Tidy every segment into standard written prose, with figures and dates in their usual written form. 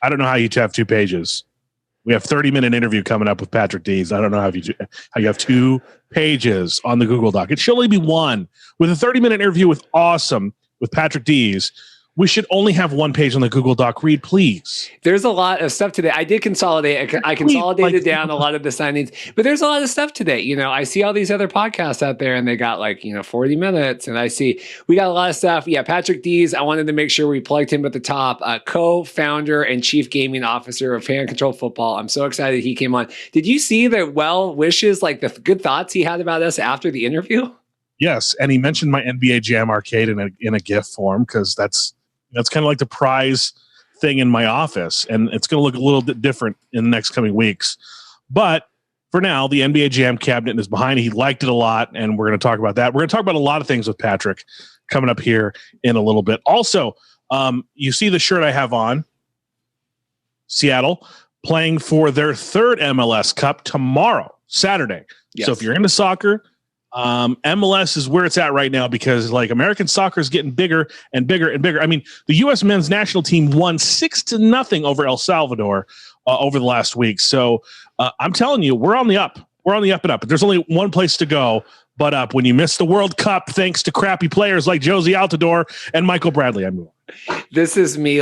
I don't know how you have 2 pages. We have 30-minute interview coming up with Patrick Dees. I don't know how you have 2 pages on the Google Doc. It should only be 1. With a 30-minute interview with Patrick Dees, we should only have 1 page on the Google Doc. Reid, please. There's a lot of stuff today. I did consolidate. I consolidated down a lot of the signings, but there's a lot of stuff today. You know, I see all these other podcasts out there and they got 40 minutes, and I see we got a lot of stuff. Yeah, Patrick Dees, I wanted to make sure we plugged him at the top. Co-founder and chief gaming officer of Fan Control Football. I'm so excited he came on. Did you see the well wishes, the good thoughts he had about us after the interview? Yes, and he mentioned my NBA Jam arcade in a GIF form because that's kind of like the prize thing in my office, and it's going to look a little bit different in the next coming weeks. But for now, the NBA Jam cabinet is behind it. He liked it a lot, and we're going to talk about that. We're going to talk about a lot of things with Patrick coming up here in a little bit. Also, you see the shirt I have on. Seattle playing for their 3rd MLS Cup tomorrow, Saturday. Yes. So if you're into soccer, MLS is where it's at right now because American soccer is getting bigger and bigger and bigger. I mean, the U.S. men's national team won 6-0 over El Salvador over the last week. So I'm telling you, we're on the up. We're on the up and up. But there's only one place to go but up. When you miss the World Cup thanks to crappy players like Josie Altidore and Michael Bradley. This is me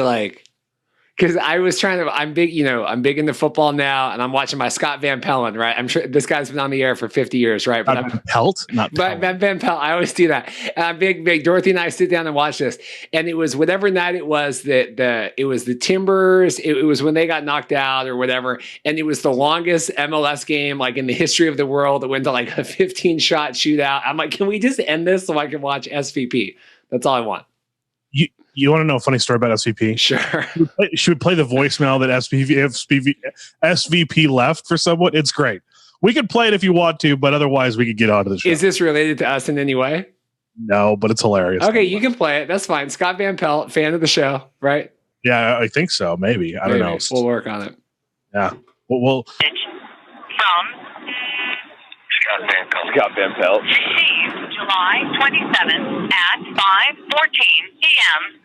because I was I'm big into football now, and I'm watching my Scott Van Pellen, right? I'm sure this guy's been on the air for 50 years, right? But Van Pelt. I always do that. And I'm big. Dorothy and I sit down and watch this, and it was whatever night it was that it was the Timbers. It was when they got knocked out or whatever, and it was the longest MLS game in the history of the world. It went to a 15-shot shootout. I'm like, can we just end this so I can watch SVP? That's all I want. You want to know a funny story about SVP? Sure. Should we play the voicemail that SVP left for someone? It's great. We could play it if you want to, but otherwise we could get on to the show. Is this related to us in any way? No, but it's hilarious. Okay, you can play it. That's fine. Scott Van Pelt, fan of the show, right? Yeah, I think so. Maybe. I don't know. We'll work on it. Yeah. We'll Scott Van Pelt. July 27th at 5:14 p.m.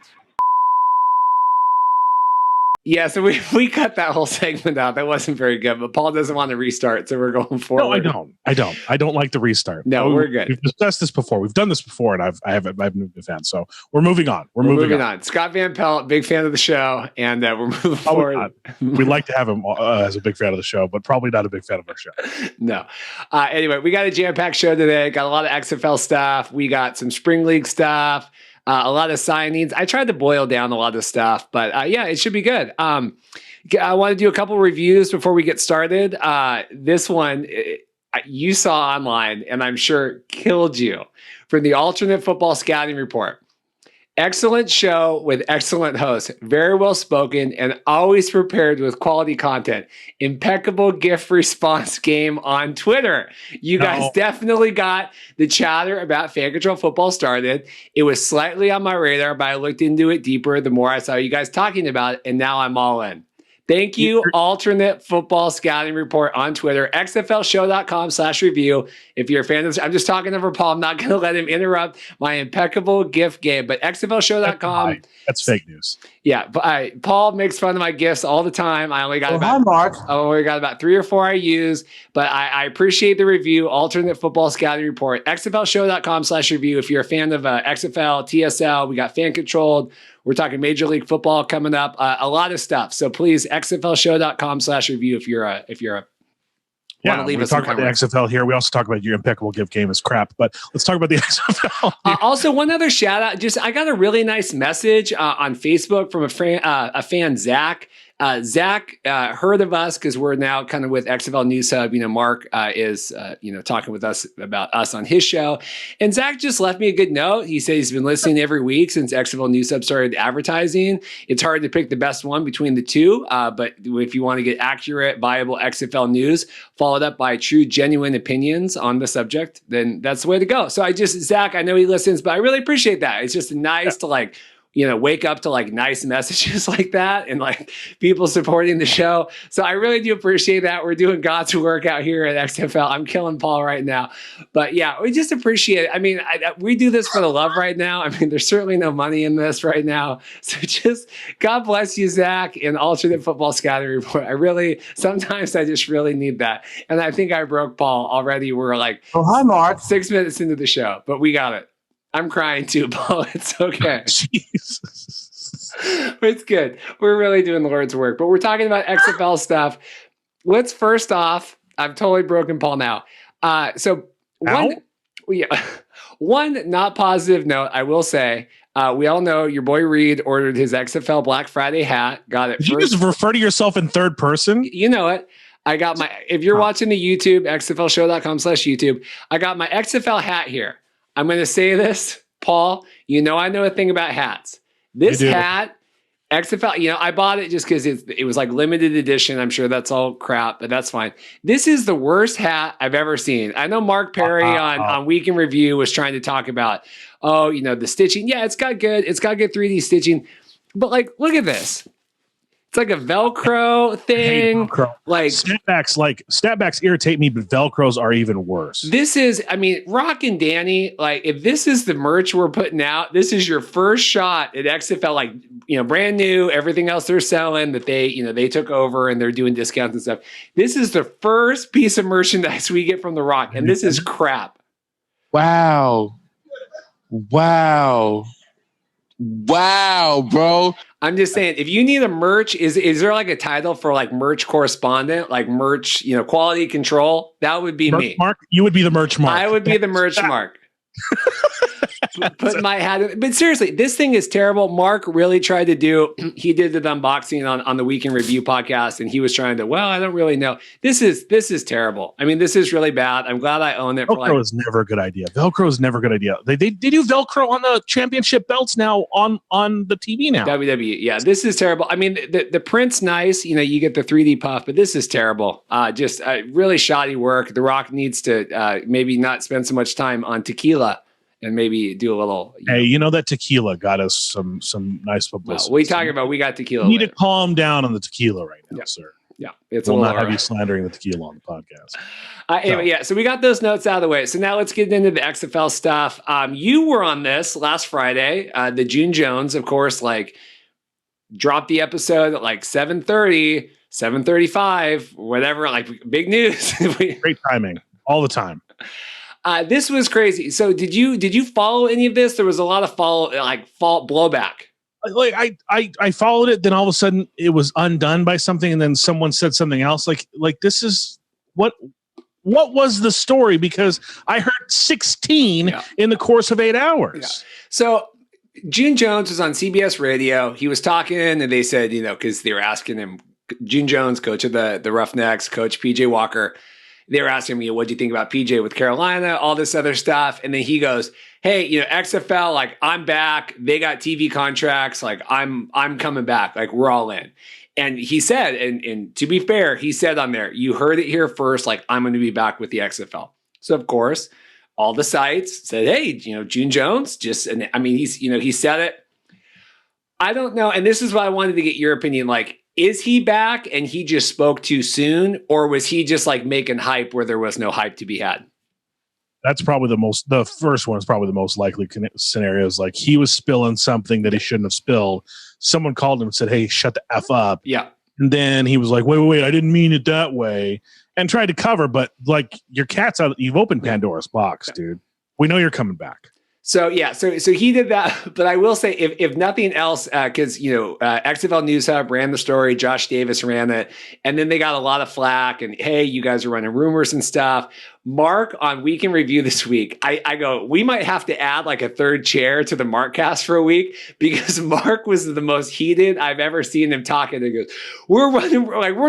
Yeah, so we cut that whole segment out. That wasn't very good, but Paul doesn't want to restart, so we're going forward. No, I don't like the restart. No, we're good. We've discussed this before. We've done this before, and I've moved a fan. So we're moving on. We're moving on. Scott Van Pelt, big fan of the show, and we're moving forward. We'd like to have him as a big fan of the show, but probably not a big fan of our show. No. Anyway, we got a jam-packed show today. Got a lot of XFL stuff. We got some Spring League stuff. A lot of signings. I tried to boil down a lot of stuff, but it should be good. I want to do a couple reviews before we get started. This one you saw online, and I'm sure killed you, from the Alternate Football Scouting Report. Excellent show with excellent hosts, very well spoken, and always prepared with quality content. Impeccable gift response game on Twitter. You guys definitely got the chatter about Fan Control Football started. It was slightly on my radar, but I looked into it deeper the more I saw you guys talking about it, and now I'm all in. Thank you, Alternate Football Scouting Report on Twitter, xflshow.com/review. If you're a fan of this, I'm just talking over Paul. I'm not going to let him interrupt my impeccable gift game, but xflshow.com. That's fake news. Yeah, but Paul makes fun of my gifts all the time. I only got about 3 or 4 I use, but I appreciate the review. Alternate Football Scouting Report, xflshow.com/review. If you're a fan of XFL, TSL, we got Fan Controlled. We're talking Major League Football coming up, a lot of stuff. So please, xflshow.com/review if you're a want to leave us. We talk about the XFL here. We also talk about your impeccable gift game is crap, but let's talk about the XFL. Also, one other shout out. I got a really nice message on Facebook from a fan, Zach. Zach heard of us because we're now kind of with XFL News Hub. Mark is talking with us about us on his show, and Zach just left me a good note. He said he's been listening every week since XFL News Hub started advertising. It's hard to pick the best one between the two, but if you want to get accurate, viable XFL news followed up by true, genuine opinions on the subject, then that's the way to go. So Zach, I know he listens, but I really appreciate that. It's just nice to wake up to like nice messages like that and like people supporting the show. So I really do appreciate that. We're doing God's work out here at XFL. I'm killing Paul right now. But yeah, we just appreciate it. I mean, we do this for the love right now. I mean, there's certainly no money in this right now. So just God bless you, Zach, and Alternate Football Scouting Report. Sometimes I just really need that. And I think I broke Paul already. We're like, oh, hi, Mark. 6 minutes into the show, but we got it. I'm crying too, Paul. It's okay. Jesus. It's good. We're really doing the Lord's work, but we're talking about XFL stuff. Let's first off, I've totally broken Paul now. One not positive note, I will say, we all know your boy Reid ordered his XFL Black Friday hat. Got it. Did you just refer to yourself in third person? You know it. I got if you're watching the YouTube, xflshow.com/YouTube, I got my XFL hat here. I'm going to say this, Paul, I know a thing about hats. This hat, XFL, I bought it just because it was like limited edition. I'm sure that's all crap, but that's fine. This is the worst hat I've ever seen. I know Mark Perry on Week in Review was trying to talk about, the stitching. Yeah, it's got good 3D stitching. But like, look at this. It's like a Velcro thing. Velcro. Like snapbacks irritate me, but Velcros are even worse. This is, Rock and Danny, like if this is the merch we're putting out, this is your first shot at XFL, like, brand new, everything else they're selling that they took over and they're doing discounts and stuff. This is the first piece of merchandise we get from the Rock, and this is crap. Wow, bro. I'm just saying, if you need a merch, is there like a title for like merch correspondent, like merch, quality control? That would be me. Mark, you would be the merch Mark. I would be the merch Mark. Put my hat in. But seriously, this thing is terrible. Mark really tried to he did the unboxing on the Week in Review podcast, and he was trying to, I don't really know. This is terrible. This is really bad. I'm glad I own it. Velcro is never a good idea. Velcro is never a good idea. They do Velcro on the championship belts now on the TV now. WWE. Yeah, this is terrible. The print's nice. You get the 3D puff, but this is terrible. Just really shoddy work. The Rock needs to maybe not spend so much time on tequila and maybe do a little. That tequila got us some nice publicity. We got tequila. You need to calm down on the tequila right now, sir. Yeah, it's we'll not have you slandering the tequila on the podcast. Anyway, so we got those notes out of the way. So now let's get into the XFL stuff. You were on this last Friday. The June Jones, of course, dropped the episode at 7:30, 7:35, whatever. Big news. Great timing, all the time. This was crazy. So did you follow any of this? There was a lot of fault blowback. I followed it, then all of a sudden it was undone by something, and then someone said something else. Like this is what was the story? Because I heard 16 in the course of 8 hours. Yeah. So June Jones was on CBS Radio. He was talking, and they said, because they were asking him, June Jones, coach of the Roughnecks, coach PJ Walker. They were asking me, what do you think about PJ with Carolina, all this other stuff? And then he goes, hey, XFL, I'm back. They got TV contracts. I'm coming back. We're all in. And he said, and to be fair, he said on there, you heard it here first, I'm going to be back with the XFL. So, of course, all the sites said, hey, June Jones, he said it. I don't know. And this is what I wanted to get your opinion. Is he back and he just spoke too soon, or was he just making hype where there was no hype to be had? That's probably the first one is probably the most likely scenarios. He was spilling something that he shouldn't have spilled. Someone called him and said, hey, shut the F up. Yeah. And then he was like, wait, I didn't mean it that way. And tried to cover, but your cat's out. You've opened Pandora's box, dude. We know you're coming back. So so he did that, but I will say, if nothing else, because XFL News Hub ran the story, Josh Davis ran it, and then they got a lot of flack. And hey, you guys are running rumors and stuff. Mark on Week in Review this week, I go, we might have to add a third chair to the Markcast for a week, because Mark was the most heated I've ever seen him talking. He goes, we're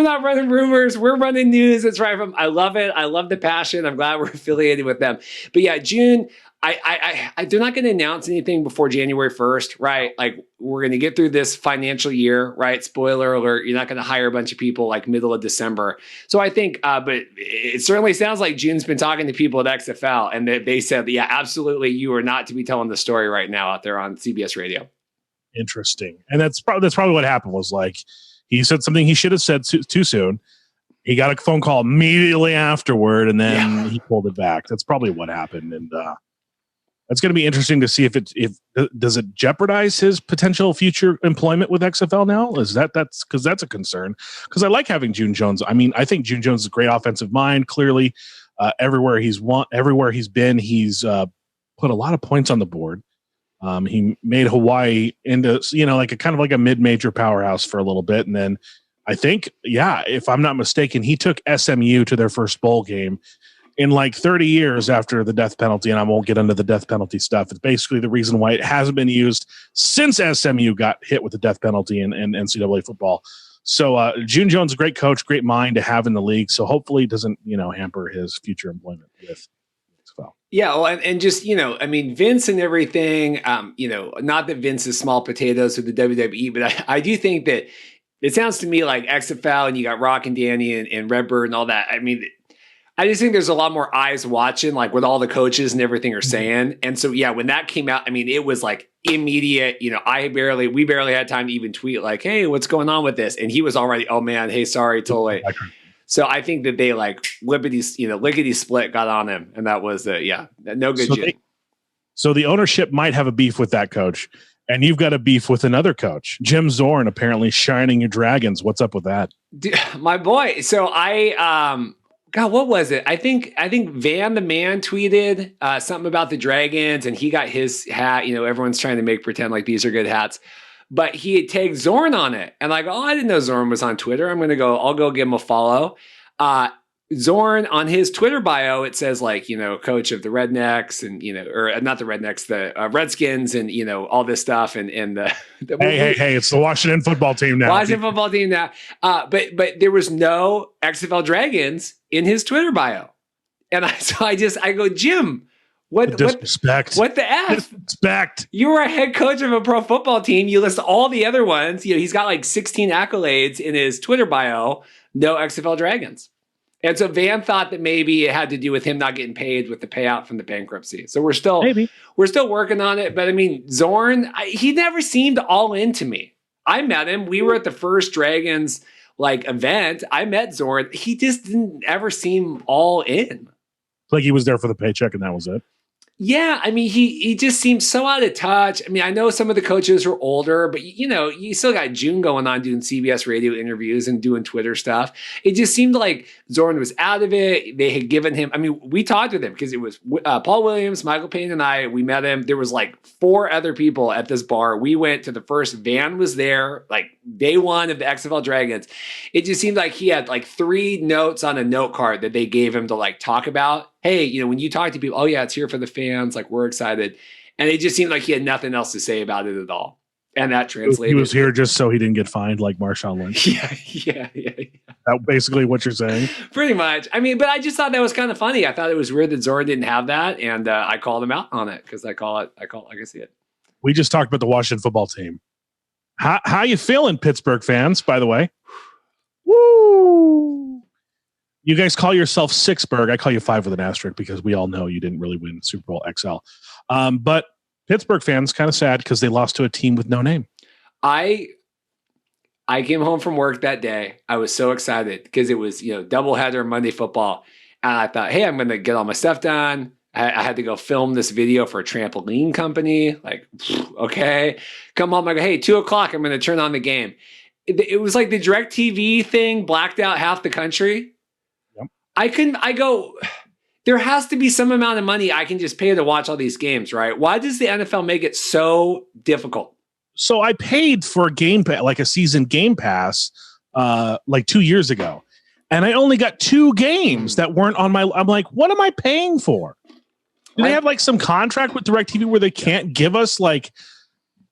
not running rumors, we're running news. That's right. I love it. I love the passion. I'm glad we're affiliated with them. But yeah, June. They're not going to announce anything before January 1st, right? We're going to get through this financial year, right? Spoiler alert, you're not going to hire a bunch of people middle of December. So I think, but it certainly sounds like June's been talking to people at XFL, and they said, yeah, absolutely, you are not to be telling the story right now out there on CBS Radio. Interesting. And that's probably what happened was like he said something he should have said too soon. He got a phone call immediately afterward, and then he pulled it back. That's probably what happened. And that's going to be interesting to see if does it jeopardize his potential future employment with XFL now? Is that's because that's a concern? Because I like having June Jones. I mean, I think June Jones is a great offensive mind. Clearly, everywhere he's been, he's put a lot of points on the board. He made Hawaii into like a mid-major powerhouse for a little bit, and then I think, if I'm not mistaken, he took SMU to their first bowl game in like 30 years after the death penalty, and I won't get into the death penalty stuff. It's basically the reason why it hasn't been used since SMU got hit with the death penalty in NCAA football. So June Jones, a great coach, great mind to have in the league. So hopefully it doesn't, hamper his future employment with XFL. Yeah, well, and just, Vince and everything, not that Vince is small potatoes with the WWE, but I do think that it sounds to me like XFL and you got Rock and Danny and Redbird and all that. I mean, I just think there's a lot more eyes watching, like what all the coaches and everything are saying. And so, when that came out, I mean, it was like immediate, we barely had time to even tweet like, hey, what's going on with this? And he was already, oh man, hey, sorry, totally. So I think that they like lickety split got on him. And that was, no good shit. So the ownership might have a beef with that coach. And you've got a beef with another coach, Jim Zorn, apparently shining your dragons. What's up with that? Dude, my boy. So God, what was it? I think Van the Man tweeted something about the Dragons, and he got his hat. Everyone's trying to pretend like these are good hats, but he had tagged Zorn on it, and like, oh, I didn't know Zorn was on Twitter. I'll go give him a follow. Zorn on his Twitter bio, it says like, coach of the Rednecks and, or not the Rednecks, the Redskins and, all this stuff. And the hey, it's the Washington football team now. But there was no XFL Dragons in his Twitter bio. And I go, Jim, what disrespect? What the F? Disrespect. You were a head coach of a pro football team. You list all the other ones. He's got like 16 accolades in his Twitter bio. No XFL Dragons. And so Van thought that maybe it had to do with him not getting paid with the payout from the bankruptcy. So we're still working on it. But I mean, Zorn, he never seemed all in to me. I met him. We were at the first Dragons event. I met Zorn. He just didn't ever seem all in. Like he was there for the paycheck and that was it. Yeah, I mean, he just seems so out of touch. I mean, I know some of the coaches are older, but you still got June going on doing CBS radio interviews and doing Twitter stuff. It just seemed like Zorn was out of it. They had given him, I mean, we talked with him because it was Paul Williams, Michael Payne, and I. We met him. There was like 4 other people at this bar. We went to the first. Van was there, like day one of the XFL Dragons. It just seemed like he had like 3 notes on a note card that they gave him to like talk about. Hey, when you talk to people, oh yeah, it's here for the fans. Like we're excited. And it just seemed like he had nothing else to say about it at all. And that translated. He was here just so he didn't get fined like Marshawn Lynch. Yeah. That's basically what you're saying. Pretty much. I mean, but I just thought that was kind of funny. I thought it was weird that Zorn didn't have that. And I called him out on it because I call it like I see it. We just talked about the Washington football team. How you feeling, Pittsburgh fans, by the way? Woo! You guys call yourself Sixburg. I call you 5 with an asterisk because we all know you didn't really win Super Bowl XL. But Pittsburgh fans kind of sad because they lost to a team with no name. I came home from work that day. I was so excited because it was, doubleheader Monday football. And I thought, hey, I'm going to get all my stuff done. I had to go film this video for a trampoline company. Like, okay. Come home. I go, hey, 2:00. I'm going to turn on the game. It was like the DirecTV thing blacked out half the country. I go, there has to be some amount of money I can just pay to watch all these games, right? Why does the NFL make it so difficult? So I paid for a game like a season game pass like 2 years ago. And I only got 2 games that weren't on my, I'm like, what am I paying for? Do they have like some contract with DirecTV where they can't give us like,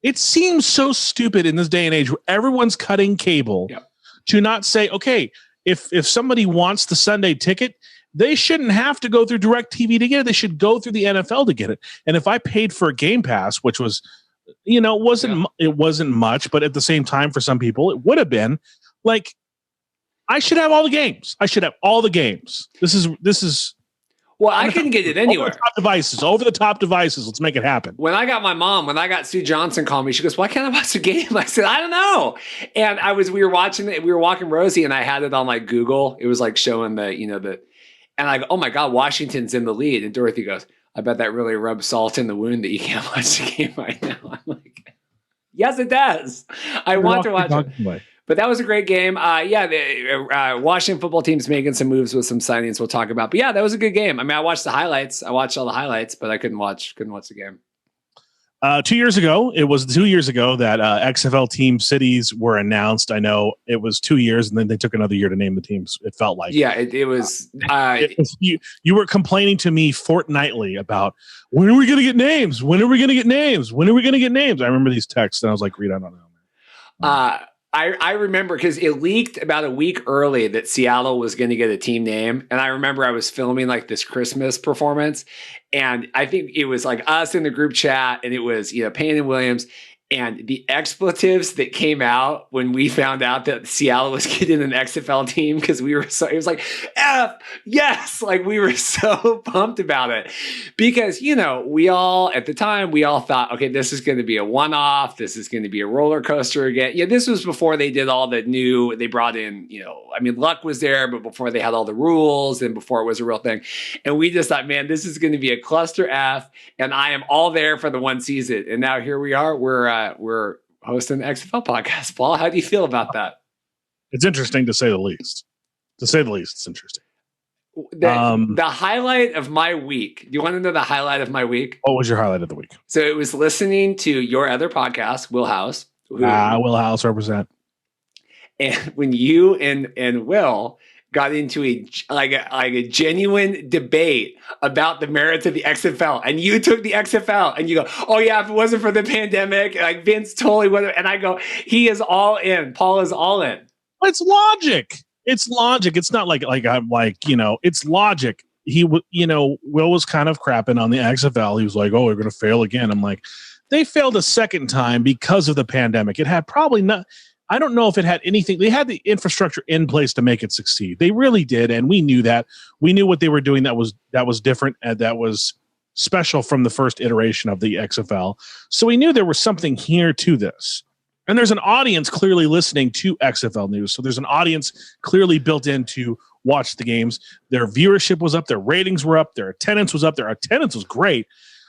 it seems so stupid in this day and age where everyone's cutting cable to not say, okay, if somebody wants the Sunday ticket, they shouldn't have to go through DirecTV to get it. They should go through the NFL to get it. And if I paid for a Game Pass, which was, it wasn't much, but at the same time, for some people, it would have been like, I should have all the games. I should have all the games. This is. Well, I couldn't get it anywhere. Over the top devices. Let's make it happen. When I got Sue Johnson call me, she goes, "Why can't I watch the game?" I said, "I don't know." And we were watching it. We were walking Rosie, and I had it on like Google. It was like showing and I go, "Oh my God, Washington's in the lead." And Dorothy goes, "I bet that really rubs salt in the wound that you can't watch the game right now." I'm like, "Yes, it does. I want to watch it." But that was a great game. The Washington football team's making some moves with some signings we'll talk about. But yeah, that was a good game. I mean, I watched the highlights. I watched all the highlights, but I couldn't watch the game. 2 years ago, it was 2 years ago that XFL team cities were announced. I know it was 2 years, and then they took another year to name the teams. It felt like it was. You were complaining to me fortnightly about when are we going to get names? When are we going to get names? When are we going to get names? I remember these texts, and I was like, Reid, I don't know. I remember because it leaked about a week early that Seattle was going to get a team name. And I remember I was filming like this Christmas performance. And I think it was like us in the group chat, and it was, Payne and Williams. And the expletives that came out when we found out that Seattle was getting an XFL team, because it was like, F, yes. Like, we were so pumped about it because, at the time, we all thought, okay, this is going to be a one-off. This is going to be a roller coaster again. Yeah, this was before they did all the new, they brought in, Luck was there, but before they had all the rules and before it was a real thing. And we just thought, man, this is going to be a cluster F, and I am all there for the one season. And now here we are. We're hosting the XFL podcast. Paul, how do you feel about that? It's interesting to say the least. To say the least, it's interesting. The highlight of my week. Do you want to know the highlight of my week? What was your highlight of the week? So it was listening to your other podcast, Will House. Will House represent. And when you and Will got into a genuine debate about the merits of the XFL, and you took the XFL, and you go, "Oh yeah, if it wasn't for the pandemic, like Vince totally would have." And I go, "He is all in. Paul is all in." It's logic. It's logic. It's not like I'm like, it's logic. Will was kind of crapping on the XFL. He was like, "Oh, we're going to fail again." I'm like, they failed a second time because of the pandemic. It had probably not. I don't know if it had anything. They had the infrastructure in place to make it succeed. They really did, and we knew that. We knew what they were doing that was different and that was special from the first iteration of the XFL. So we knew there was something here to this. And there's an audience clearly listening to XFL news. So there's an audience clearly built in to watch the games. Their viewership was up, their ratings were up, their attendance was up. Their attendance was great.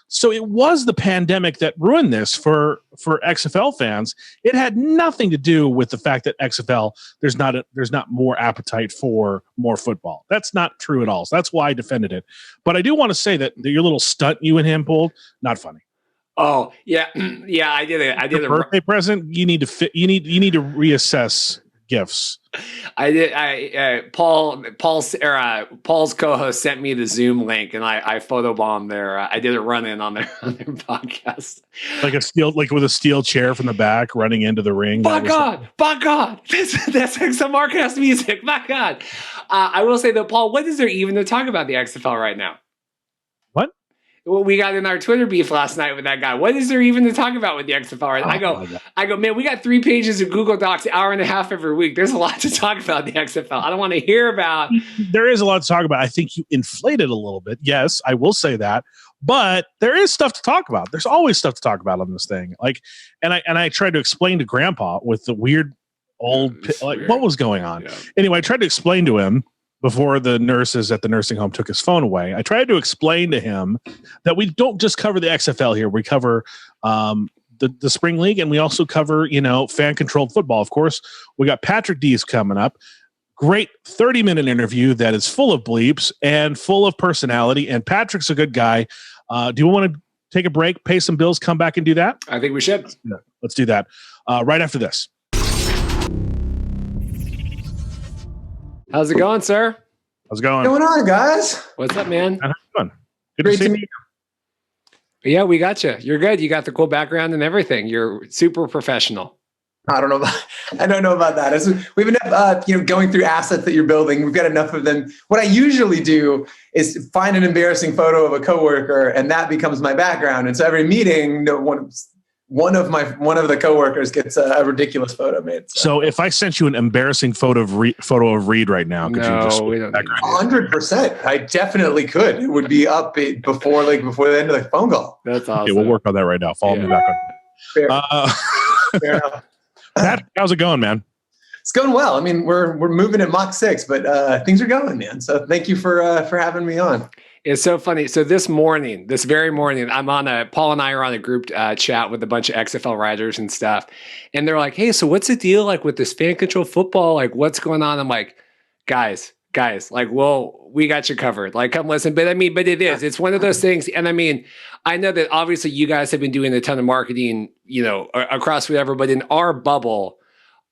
So it was the pandemic that ruined this for XFL fans. It had nothing to do with the fact that XFL there's not more appetite for more football. That's not true at all. So that's why I defended it. But I do want to say that your little stunt you and him pulled, not funny. Oh yeah, yeah, I did it. I did a birthday present. You need to you need to reassess gifts. I did. Paul's co-host sent me the Zoom link, and I photobombed their. I did a run-in on their podcast, like with a steel chair from the back, running into the ring. By God, that's XFL Markcast music. My God, I will say though, Paul, what is there even to talk about the XFL right now? What? Well, we got in our Twitter beef last night with that guy. What is there even to talk about with the XFL? Right? I go, man, we got 3 pages of Google Docs, an hour and a half every week. There's a lot to talk about the XFL. I don't want to hear about. There is a lot to talk about. I think you inflated a little bit. Yes, I will say that. But there is stuff to talk about. There's always stuff to talk about on this thing. And I tried to explain to Grandpa with the weird old, what was going on. Yeah. Anyway, I tried to explain to him before the nurses at the nursing home took his phone away. I tried to explain to him that we don't just cover the XFL here. We cover the spring league, and we also cover, fan-controlled football. Of course, we got Patrick Dees coming up. Great 30-minute interview that is full of bleeps and full of personality, and Patrick's a good guy. Do you want to take a break, pay some bills, come back and do that? I think we should. Let's do that right after this. How's it going, sir? How's it going? What's going on, guys? What's up, man? How's it going? Great to meet you. Yeah, we got you. You're good. You got the cool background and everything. You're super professional. I don't know about that. We've been going through assets that you're building. We've got enough of them. What I usually do is find an embarrassing photo of a coworker, and that becomes my background. And so every meeting, one of the coworkers gets a ridiculous photo made. So if I sent you an embarrassing photo of Reid right now, could you just? We don't need to. 100%. I definitely could. It would be up before the end of the phone call. That's awesome. Okay, we'll work on that right now. Follow me back on. Fair. Fair enough. Pat, how's it going, man? It's going well. I mean, we're moving at Mach 6, but things are going, man. So thank you for having me on. It's so funny. So this very morning, Paul and I are on a group chat with a bunch of XFL writers and stuff. And they're like, hey, so what's the deal like with this fan control football? Like, what's going on? I'm like, guys, like, well, we got you covered. Like, come listen. But it's one of those things. And I mean, I know that obviously you guys have been doing a ton of marketing, across whatever, but in our bubble,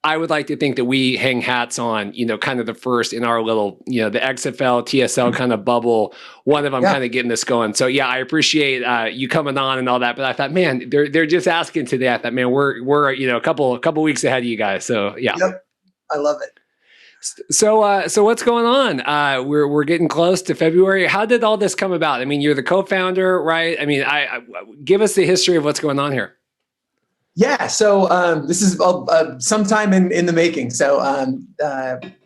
I would like to think that we hang hats on, kind of the first in our little, the XFL, TSL kind of bubble, one of them kind of getting this going. So yeah, I appreciate you coming on and all that. But I thought, man, they're just asking today. I thought, man, we're a couple weeks ahead of you guys. So yeah. Yep. I love it. So what's going on? We're getting close to February. How did all this come about? I mean, you're the co-founder, right? I mean, I give us the history of what's going on here. Yeah, so this is some time in the making. So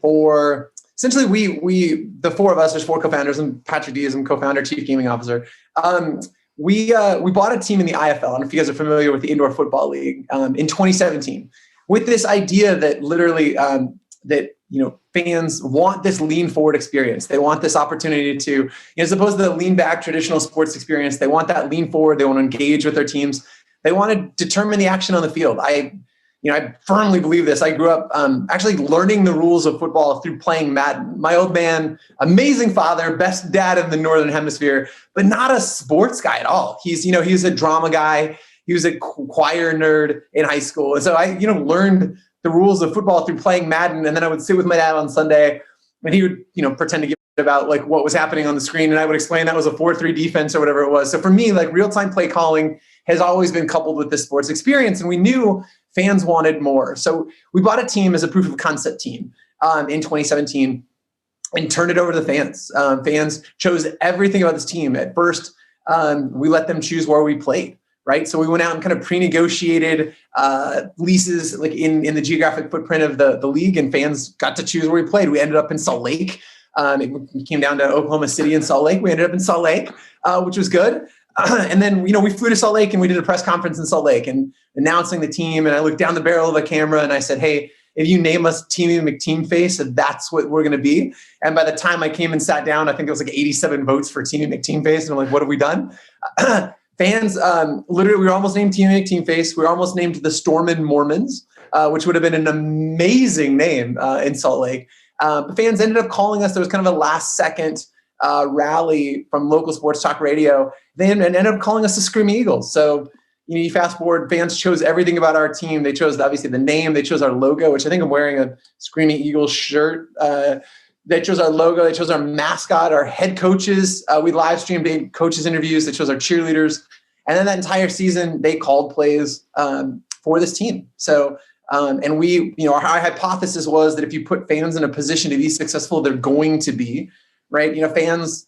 for essentially, we the four of us, there's four co-founders, and Patrick Dees, I'm co-founder, chief gaming officer. We bought a team in the IFL. I don't know if you guys are familiar with the Indoor Football League in 2017, with this idea that literally fans want this lean forward experience. They want this opportunity to, as opposed to the lean back traditional sports experience, they want that lean forward. They want to engage with their teams. They want to determine the action on the field. I firmly believe this. I grew up actually learning the rules of football through playing Madden. My old man, amazing father, best dad in the Northern Hemisphere, but not a sports guy at all. He's a drama guy. He was a choir nerd in high school. And so I, learned the rules of football through playing Madden. And then I would sit with my dad on Sunday and he would, pretend to give about like what was happening on the screen. And I would explain that was a 4-3 defense or whatever it was. So for me, like real-time play calling has always been coupled with this sports experience. And we knew fans wanted more. So we bought a team as a proof of concept team in 2017 and turned it over to the fans. Fans chose everything about this team. At first, we let them choose where we played, right? So we went out and kind of pre-negotiated leases like in the geographic footprint of the league, and fans got to choose where we played. We ended up in Salt Lake. It came down to Oklahoma City and Salt Lake. We ended up in Salt Lake, which was good. And then, we flew to Salt Lake and we did a press conference in Salt Lake and announcing the team. And I looked down the barrel of the camera and I said, hey, if you name us Teamy McTeamface, that's what we're going to be. And by the time I came and sat down, I think it was like 87 votes for Teamy McTeamface. And I'm like, what have we done? Fans, literally, we were almost named Teamy McTeamface. We were almost named the Stormin' Mormons, which would have been an amazing name in Salt Lake. But fans ended up calling us. There was kind of a last second rally from local sports talk radio. They ended up calling us the Screaming Eagles. So, you fast forward, fans chose everything about our team. They chose obviously the name. They chose our logo, which I think I'm wearing a Screaming Eagles shirt. They chose our logo. They chose our mascot, our head coaches. We live streamed coaches interviews. They chose our cheerleaders. And then that entire season, they called plays for this team. So, and we, our hypothesis was that if you put fans in a position to be successful, they're going to be, right? Fans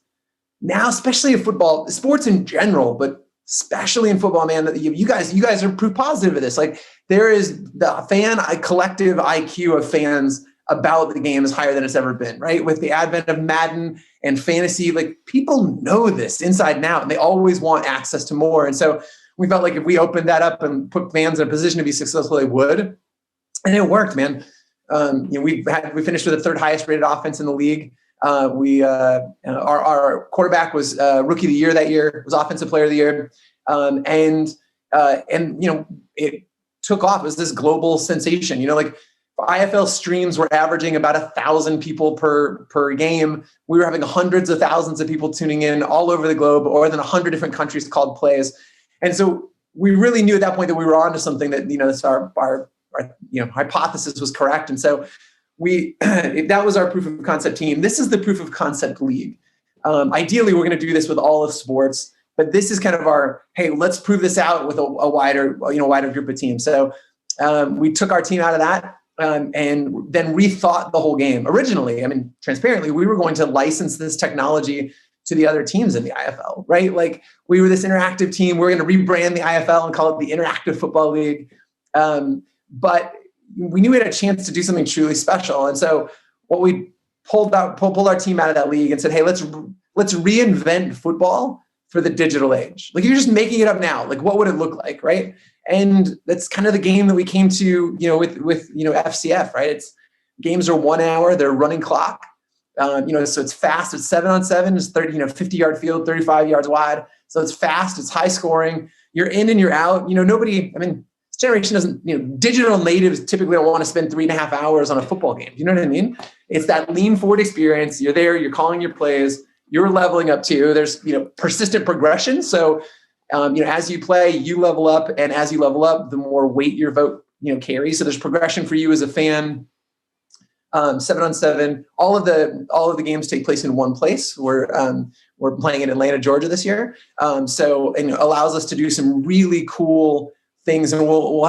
now, especially in football, sports in general, but especially in football, man, you guys are proof positive of this. Like there is the collective IQ of fans about the game is higher than it's ever been, right? With the advent of Madden and fantasy, like people know this inside and out, and they always want access to more. And so we felt like if we opened that up and put fans in a position to be successful, they would. And it worked, man. We finished with the third highest rated offense in the league. Our quarterback was rookie of the year that year, was offensive player of the year. And it took off. It was this global sensation, like IFL streams were averaging about 1,000 people per game. We were having hundreds of thousands of people tuning in all over the globe, or than 100 different countries called plays. And so we really knew at that point that we were onto something that, our hypothesis was correct. And so that was our proof of concept team. This is the proof of concept league. Ideally, we're going to do this with all of sports, but this is kind of our, hey, let's prove this out with a wider group of teams. So we took our team out of that and then rethought the whole game. Originally, transparently, we were going to license this technology to the other teams in the IFL, right? Like we were this interactive team. We're going to rebrand the IFL and call it the Interactive Football League. But we knew we had a chance to do something truly special. And so what we pulled our team out of that league and said, hey, let's reinvent football for the digital age. Like, if you're just making it up now, like what would it look like, right? And that's kind of the game that we came to, with FCF, right? Games are 1 hour, they're running clock. So it's fast. It's 7-on-7. It's 50-yard field, 35 yards wide. So it's fast. It's high scoring. You're in and you're out. This generation doesn't. Digital natives typically don't want to spend 3.5 hours on a football game. You know what I mean? It's that lean forward experience. You're there. You're calling your plays. You're leveling up too. There's persistent progression. So as you play, you level up, and as you level up, the more weight your vote carries. So there's progression for you as a fan. 7-on-7. All of the games take place in one place. We're playing in Atlanta, Georgia this year. So allows us to do some really cool things, and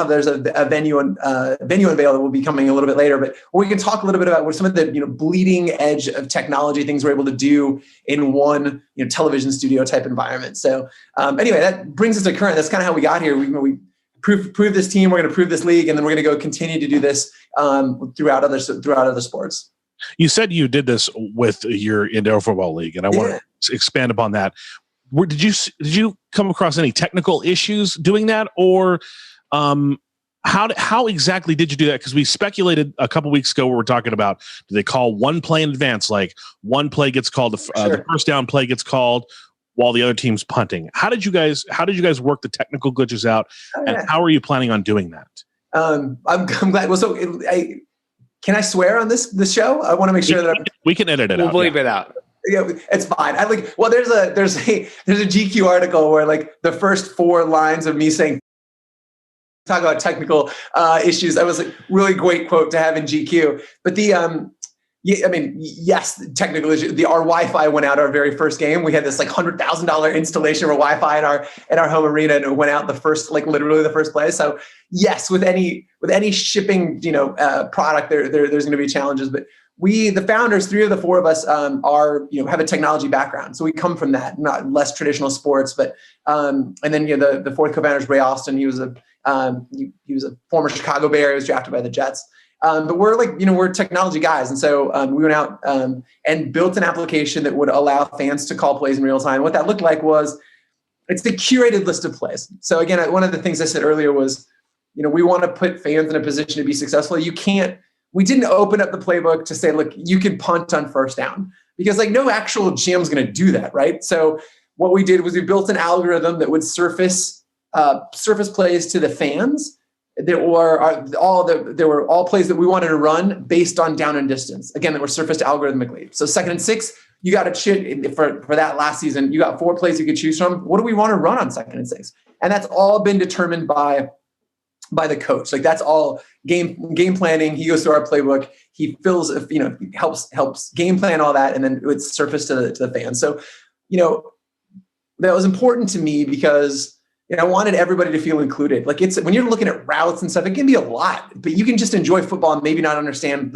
there's a venue unveil that will be coming a little bit later. But we can talk a little bit about what some of the bleeding edge of technology things we're able to do in one television studio type environment. So anyway, that brings us to current. That's kind of how we got here. We prove this team. We're going to prove this league, and then we're going to go continue to do this throughout other sports. You said you did this with your Indoor Football League, and I want to expand upon that. Did you come across any technical issues doing that, or how exactly did you do that? Because we speculated a couple weeks ago, we were talking about, do they call one play in advance, like one play gets called, the first down play gets called while the other team's punting? How did you guys work the technical glitches out, and how are you planning on doing that? I'm glad. Well, so can I swear on this show? I want to make sure that we can edit it out. We'll bleep it out. Yeah, it's fine. There's a GQ article where like the first 4 lines of me saying, talk about technical issues. That was a really great quote to have in GQ. But yes, technical issue. Our Wi-Fi went out our very first game. We had this like $100,000 installation of Wi-Fi in our home arena, and it went out literally the first play. So yes, with any shipping product, there's going to be challenges. But the founders, 3 of the 4 of us, have a technology background. So we come from that, not less traditional sports, but and then the 4th co-founder is Ray Austin. He was a former Chicago Bear. He was drafted by the Jets. But we're technology guys. And so we went out and built an application that would allow fans to call plays in real time. What that looked like was, it's the curated list of plays. So again, one of the things I said earlier was, we want to put fans in a position to be successful. We didn't open up the playbook to say, look, you can punt on first down, because no actual GM's going to do that, right? So what we did was we built an algorithm that would surface plays to the fans. There were all plays that we wanted to run based on down and distance. Again, that were surfaced algorithmically. So 2nd and 6, you got for that last season, you got 4 plays you could choose from. What do we want to run on 2nd and 6? And that's all been determined by the coach. Like, that's all game planning. He goes through our playbook. He fills, helps game plan all that, and then it's surfaced to the fans. So, that was important to me because I wanted everybody to feel included. Like, it's when you're looking at routes and stuff, it can be a lot, but you can just enjoy football and maybe not understand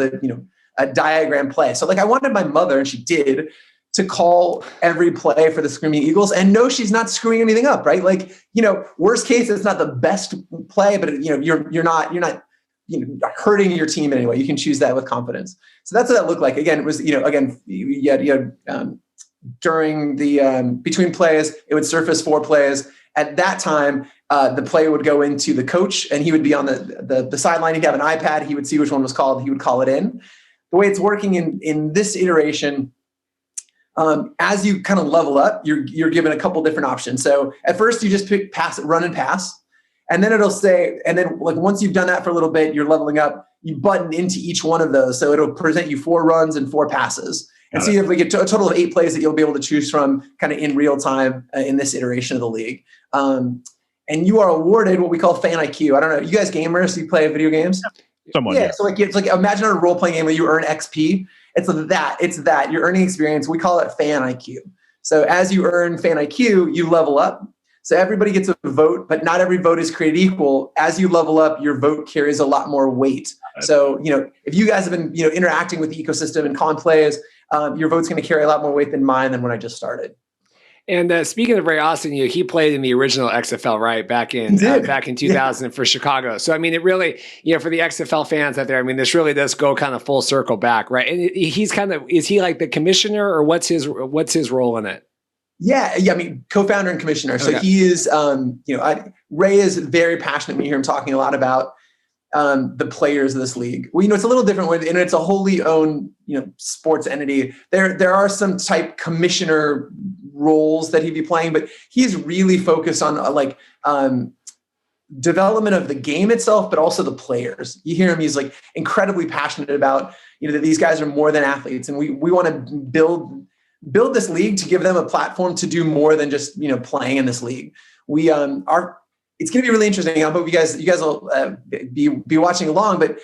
a diagram play. So I wanted my mother, and she did, to call every play for the Screaming Eagles and know she's not screwing anything up, right? Worst case, it's not the best play, but you're not hurting your team in any way. You can choose that with confidence. So that's what that looked like. Again, it was, during the, between plays, it would surface 4 plays. At that time, the play would go into the coach, and he would be on the sideline. He'd have an iPad. He would see which one was called. He would call it in. The way it's working in this iteration, as you kind of level up, you're given a couple different options. So at first, you just pick run and pass, and then it'll say, and then once you've done that for a little bit, you're leveling up. You button into each one of those, so it'll present you 4 runs and 4 passes. And so you have a total of 8 plays that you'll be able to choose from kind of in real time in this iteration of the league. And you are awarded what we call fan IQ. I don't know. You guys gamers, you play video games? Somewhat, yeah. So it's like imagine a role-playing game where you earn XP. It's that. You're earning experience. We call it fan IQ. So as you earn fan IQ, you level up. So everybody gets a vote, but not every vote is created equal. As you level up, your vote carries a lot more weight. So, if you guys have been, interacting with the ecosystem and calling plays, your vote's going to carry a lot more weight than mine than when I just started. And speaking of Ray Austin, he played in the original XFL, right? Back in 2000 for Chicago. So, I mean, it really, for the XFL fans out there, I mean, this really does go kind of full circle back, right? And is he like the commissioner, or what's his role in it? Yeah. I mean, co-founder and commissioner. So he is, Ray is very passionate. We hear him talking a lot about the players of this league. Well, it's a little different and it's a wholly owned, sports entity. There are some type commissioner roles that he'd be playing, but he's really focused on development of the game itself, but also the players. You hear him; he's like incredibly passionate about that these guys are more than athletes, and we want to build this league to give them a platform to do more than just playing in this league. We are. It's going to be really interesting. I hope you guys will be watching along. But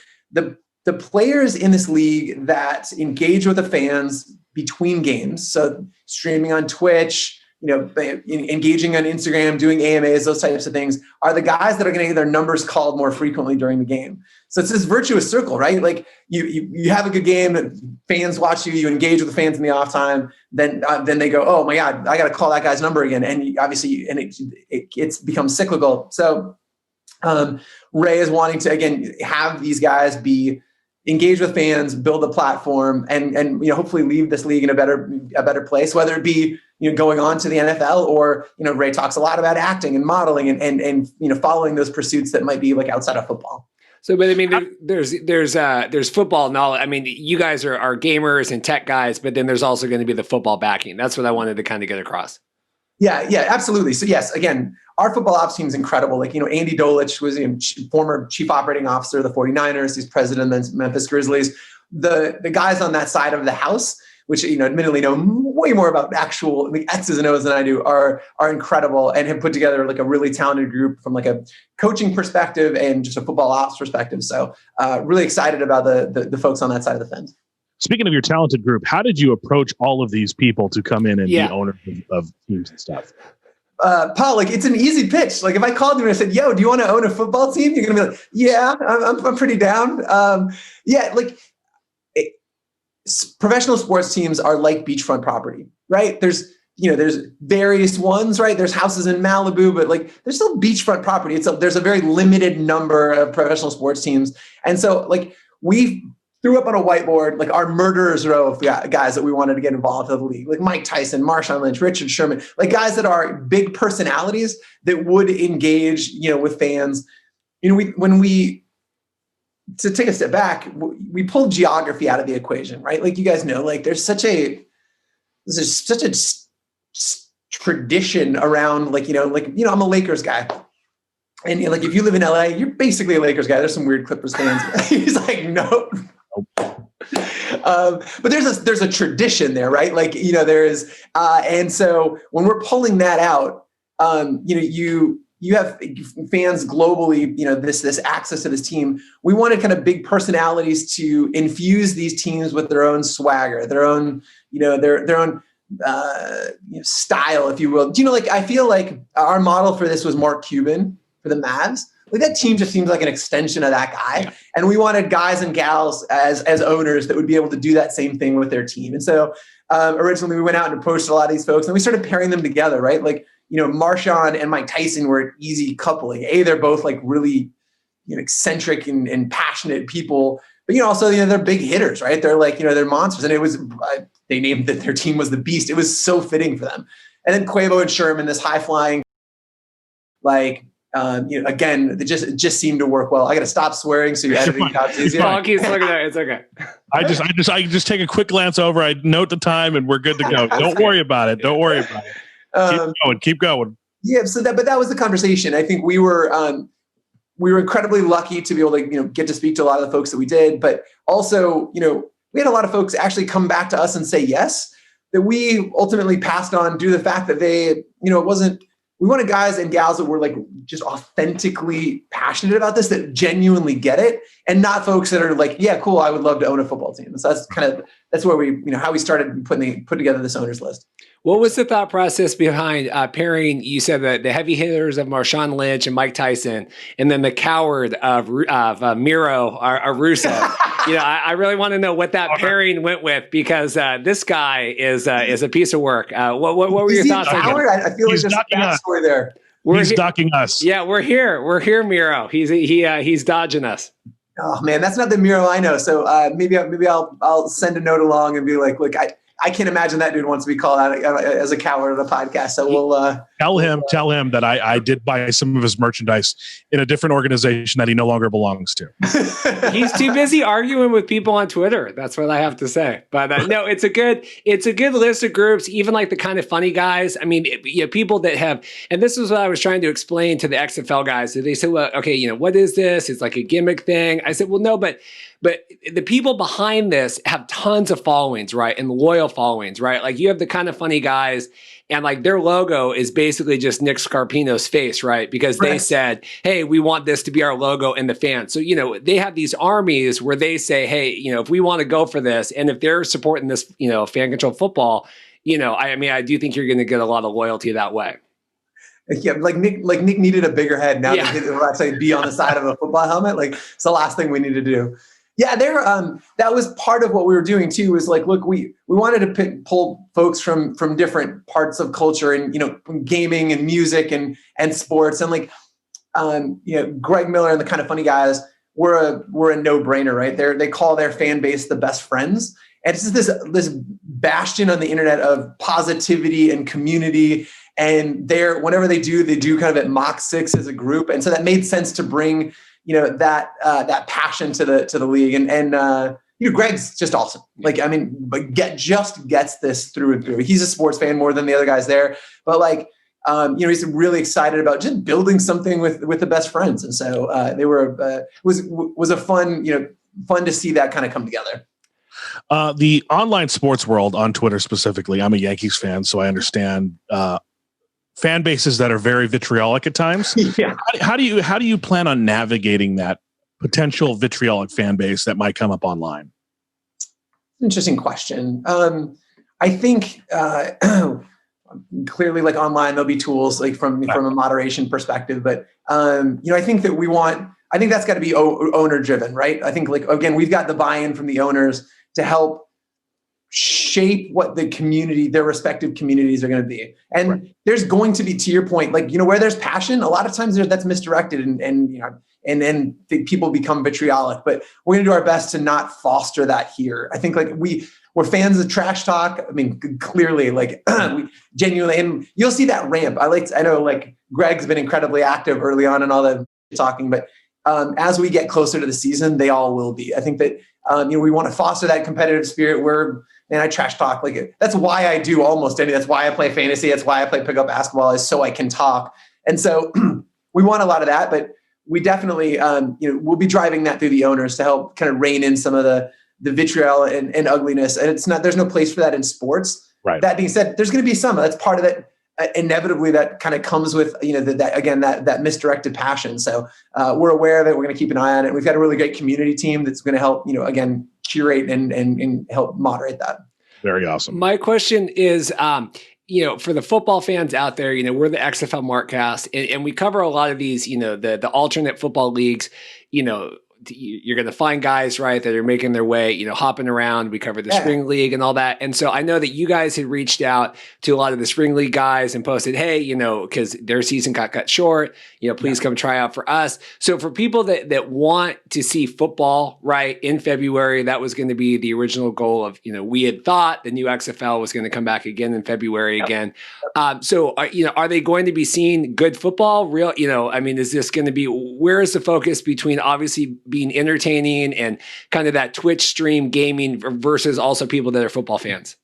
the players in this league that engage with the fans between games, so streaming on Twitch, engaging on Instagram, doing AMAs, those types of things, are the guys that are going to get their numbers called more frequently during the game. So it's this virtuous circle, right? Like you have a good game, fans watch you, you engage with the fans in the off time, then they go, oh my God, I got to call that guy's number again. And obviously, it's become cyclical. So Ray is wanting to, again, have these guys be engaged with fans, build a platform, and hopefully leave this league in a better place, whether it be going on to the NFL, or Ray talks a lot about acting and modeling and following those pursuits that might be like outside of football. So, but I mean, there's football knowledge. I mean, you guys are gamers and tech guys, but then there's also going to be the football backing. That's what I wanted to kind of get across. Yeah, absolutely. So yes, again, our football ops team is incredible. Like, Andy Dolich was former chief operating officer of the 49ers. He's president of the Memphis Grizzlies. The guys on that side of the house, which, admittedly know way more about actual X's and O's than I do, are incredible and have put together like a really talented group from like a coaching perspective and just a football ops perspective. So really excited about the folks on that side of the fence. Speaking of your talented group, how did you approach all of these people to come in and be owners of teams and stuff? Paul, it's an easy pitch. Like if I called you and I said, yo, do you want to own a football team? You're going to be like, yeah, I'm pretty down. Professional sports teams are like beachfront property, right? There's various ones, right? There's houses in Malibu, but there's still beachfront property. There's a very limited number of professional sports teams. And so we threw up on a whiteboard, our murderers row of guys that we wanted to get involved with the league, like Mike Tyson, Marshawn Lynch, Richard Sherman, guys that are big personalities that would engage, with fans. To take a step back, we pulled geography out of the equation, right? Like you guys know, there's such a tradition around, I'm a Lakers guy. And if you live in LA, you're basically a Lakers guy. There's some weird Clippers fans. He's like, no. But there's a tradition there, right? There is, and so when we're pulling that out, you have fans globally, this access to this team. We wanted kind of big personalities to infuse these teams with their own swagger, their own, their own style, if you will. I feel like our model for this was Mark Cuban for the Mavs. That team just seems like an extension of that guy. Yeah. And we wanted guys and gals as owners that would be able to do that same thing with their team. And so originally we went out and approached a lot of these folks and we started pairing them together, right? Marshawn and Mike Tyson were an easy coupling. They're both really, eccentric and passionate people, but also, they're big hitters, right? They're they're monsters. And it was, they named that their team was the Beast. It was so fitting for them. And then Quavo and Sherman, this high flying, again, it just seemed to work well. I got to stop swearing so you're editing jobs easier. Paul keeps looking at it. It's okay. I just take a quick glance over. I note the time and we're good to go. Don't worry about it. Keep going. Yeah. So that was the conversation. I think we were incredibly lucky to be able to, get to speak to a lot of the folks that we did, but also, we had a lot of folks actually come back to us and say yes, that we ultimately passed on due to the fact that they, we wanted guys and gals that were just authentically passionate about this, that genuinely get it, and not folks that are yeah, cool, I would love to own a football team. So that's where we, how we started put together this owners list. What was the thought process behind pairing? You said that the heavy hitters of Marshawn Lynch and Mike Tyson, and then the coward of Miro or Rusev. I really want to know what that pairing went with, because this guy is a piece of work. What were your thoughts on that? I feel like there's a backstory there. He's docking us. Yeah, we're here. We're here, Miro. He's dodging us. Oh man, that's not the Miro I know. So maybe I'll send a note along and be like, look, I can't imagine that dude wants to be called out as a coward on a podcast. So we'll tell him that I did buy some of his merchandise in a different organization that he no longer belongs to. He's too busy arguing with people on Twitter. That's what I have to say. But no, it's a good list of groups, even like the kind of funny guys. I mean, people that have, and this is what I was trying to explain to the XFL guys. They said, well, okay, what is this? It's like a gimmick thing. I said, well, no, but the people behind this have tons of followings, right? And loyal followings, right? Like you have the kind of funny guys, and like their logo is basically just Nick Scarpino's face, right? Because they said, hey, we want this to be our logo and the fans. So, they have these armies where they say, hey, if we want to go for this, and if they're supporting this, fan controlled football, I do think you're going to get a lot of loyalty that way. Yeah, like Nick needed a bigger head now that he'll actually be on the side of a football helmet. Like it's the last thing we need to do. Yeah, that was part of what we were doing too. Was like, look, we wanted to pull folks from different parts of culture, and from gaming and music and sports, and like Greg Miller and the kind of funny guys were a no-brainer, right? They call their fan base the best friends, and it's just this bastion on the internet of positivity and community. And whenever they do kind of at Mach 6 as a group, and so that made sense to bring that passion to the league, and Greg's just awesome. Like, I mean, but just gets this through and through. He's a sports fan more than the other guys there, but like, he's really excited about just building something with the best friends, and so they were was a fun to see that kind of come together. The online sports world on Twitter specifically, I'm a Yankees fan, so I understand fan bases that are very vitriolic at times. Yeah. How do you plan on navigating that potential vitriolic fan base that might come up online? Interesting question. I think clearly, like online, there'll be tools like from a moderation perspective, but I think that I think that's got to be owner driven, right? I think like, again, we've got the buy-in from the owners to help shape what their respective communities are going to be. And there's going to be, to your point, like, where there's passion, a lot of times that's misdirected and people become vitriolic, but we're going to do our best to not foster that here. I think like we're fans of trash talk. I mean, clearly, like we genuinely, and you'll see that ramp. I know like Greg's been incredibly active early on and all that talking, but as we get closer to the season, they all will be. I think that, we want to foster that competitive spirit where, I trash talk. Like that's why I do almost anything. That's why I play fantasy. That's why I play pickup basketball, is so I can talk. And so we want a lot of that, but we definitely, we'll be driving that through the owners to help kind of rein in some of the vitriol and ugliness. And there's no place for that in sports. Right. That being said, there's going to be some. That's part of it. Inevitably, that kind of comes with that misdirected passion. So we're aware of it. We're going to keep an eye on it. We've got a really great community team that's going to help again curate and help moderate that. Very awesome. My question is, for the football fans out there, we're the XFL Markcast, and we cover a lot of these, the alternate football leagues. You're going to find guys, right, that are making their way, hopping around. We covered the spring league and all that. And so I know that you guys had reached out to a lot of the spring league guys and posted, hey, because their season got cut short, please come try out for us. So for people that want to see football, right, in February, that was going to be the original goal of, we had thought the new XFL was going to come back again in February again. So, are they going to be seeing good football? Real, is this going to be, where is the focus between obviously being entertaining and kind of that Twitch stream gaming versus also people that are football fans?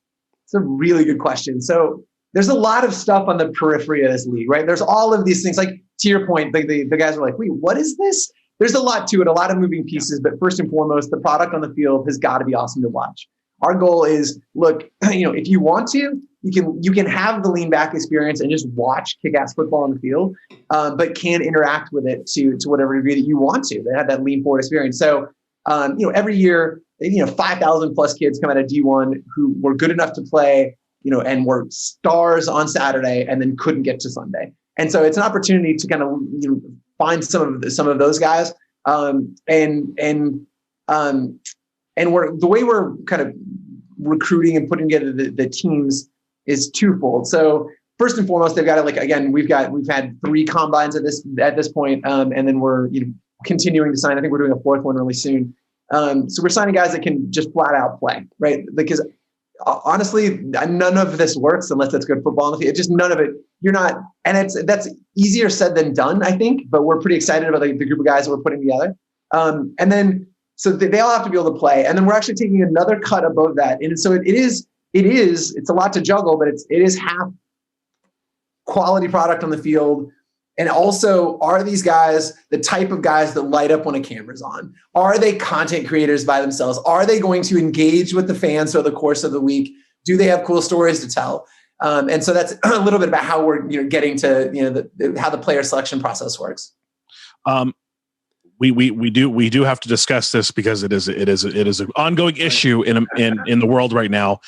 It's a really good question. So there's a lot of stuff on the periphery of this league, right? There's all of these things, like to your point, the guys are like, wait, what is this? There's a lot to it, a lot of moving pieces, but first and foremost, the product on the field has got to be awesome to watch. Our goal is, look, if you want to, you can have the lean back experience and just watch kick-ass football on the field, but can interact with it to whatever degree that you want to. They have that lean forward experience. So, every year, 5,000 plus kids come out of D1 who were good enough to play, and were stars on Saturday and then couldn't get to Sunday. And so it's an opportunity to kind of find some of those guys. And the way we're kind of recruiting and putting together the teams is twofold. So first and foremost, they've got to we've had 3 combines at this point, and then we're continuing to sign. I think we're doing a 4th one really soon. So we're signing guys that can just flat out play, right? Because honestly, none of this works unless it's good football on the field. Just none of it. You're not, and that's easier said than done, I think. But we're pretty excited about the group of guys that we're putting together. And then so they all have to be able to play, and then we're actually taking another cut above that. And so it's a lot to juggle, but it is half quality product on the field. And also, are these guys the type of guys that light up when a camera's on? Are they content creators by themselves? Are they going to engage with the fans over the course of the week? Do they have cool stories to tell? And so that's a little bit about how we're getting to how the player selection process works. We do have to discuss this because it is an ongoing issue in the world right now.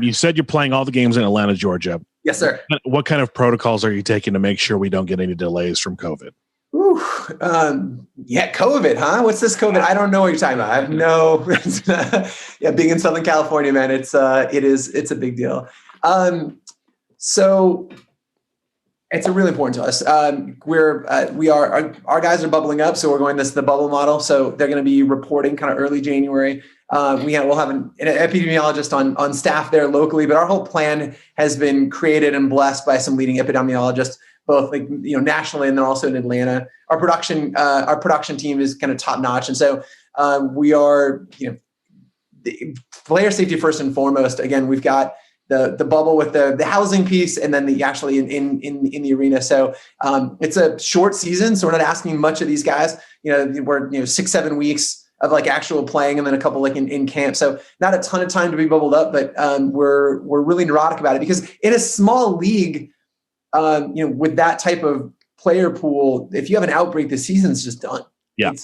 You said you're playing all the games in Atlanta, Georgia. Yes, sir. What kind of protocols are you taking to make sure we don't get any delays from COVID? COVID, huh? What's this COVID? I don't know what you're talking about. I have no. Being in Southern California, man, it's a big deal. So it's really important to us. Our guys are bubbling up, so we're going the bubble model. So they're going to be reporting kind of early January. We'll have an epidemiologist on staff there locally, but our whole plan has been created and blessed by some leading epidemiologists, both nationally and then also in Atlanta. Our production team is kind of top notch, and so we are the player safety first and foremost. Again, we've got the bubble with the housing piece, and then the actually in the arena. So it's a short season, so we're not asking much of these guys. We're 6-7 weeks of actual playing, and then a couple in camp. So not a ton of time to be bubbled up, but we're really neurotic about it because in a small league, with that type of player pool, if you have an outbreak, the season's just done. Yeah.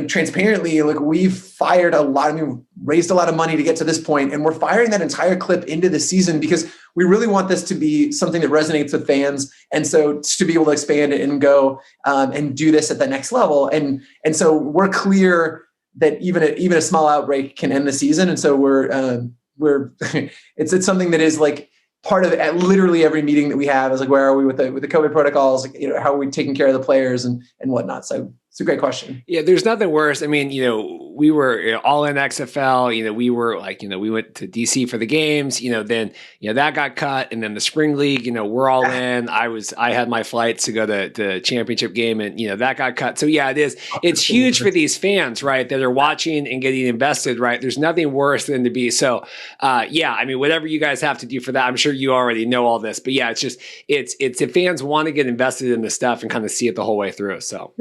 Transparently, we've raised a lot of money to get to this point, and we're firing that entire clip into the season because we really want this to be something that resonates with fans. And so to be able to expand it and go and do this at the next level. And so we're clear that even a small outbreak can end the season. And so we're it's something that is part of at literally every meeting that we have is where are we with the COVID protocols? How are we taking care of the players and whatnot? So it's a great question. Yeah, there's nothing worse. We were all in XFL. We were we went to DC for the games. Then that got cut, and then the spring league. We're all in. I had my flights to go to the championship game, and that got cut. So yeah, it is. It's huge for these fans, right? That are watching and getting invested, right? There's nothing worse than to be so. Whatever you guys have to do for that, I'm sure you already know all this, but yeah, it's if fans want to get invested in this stuff and kind of see it the whole way through. So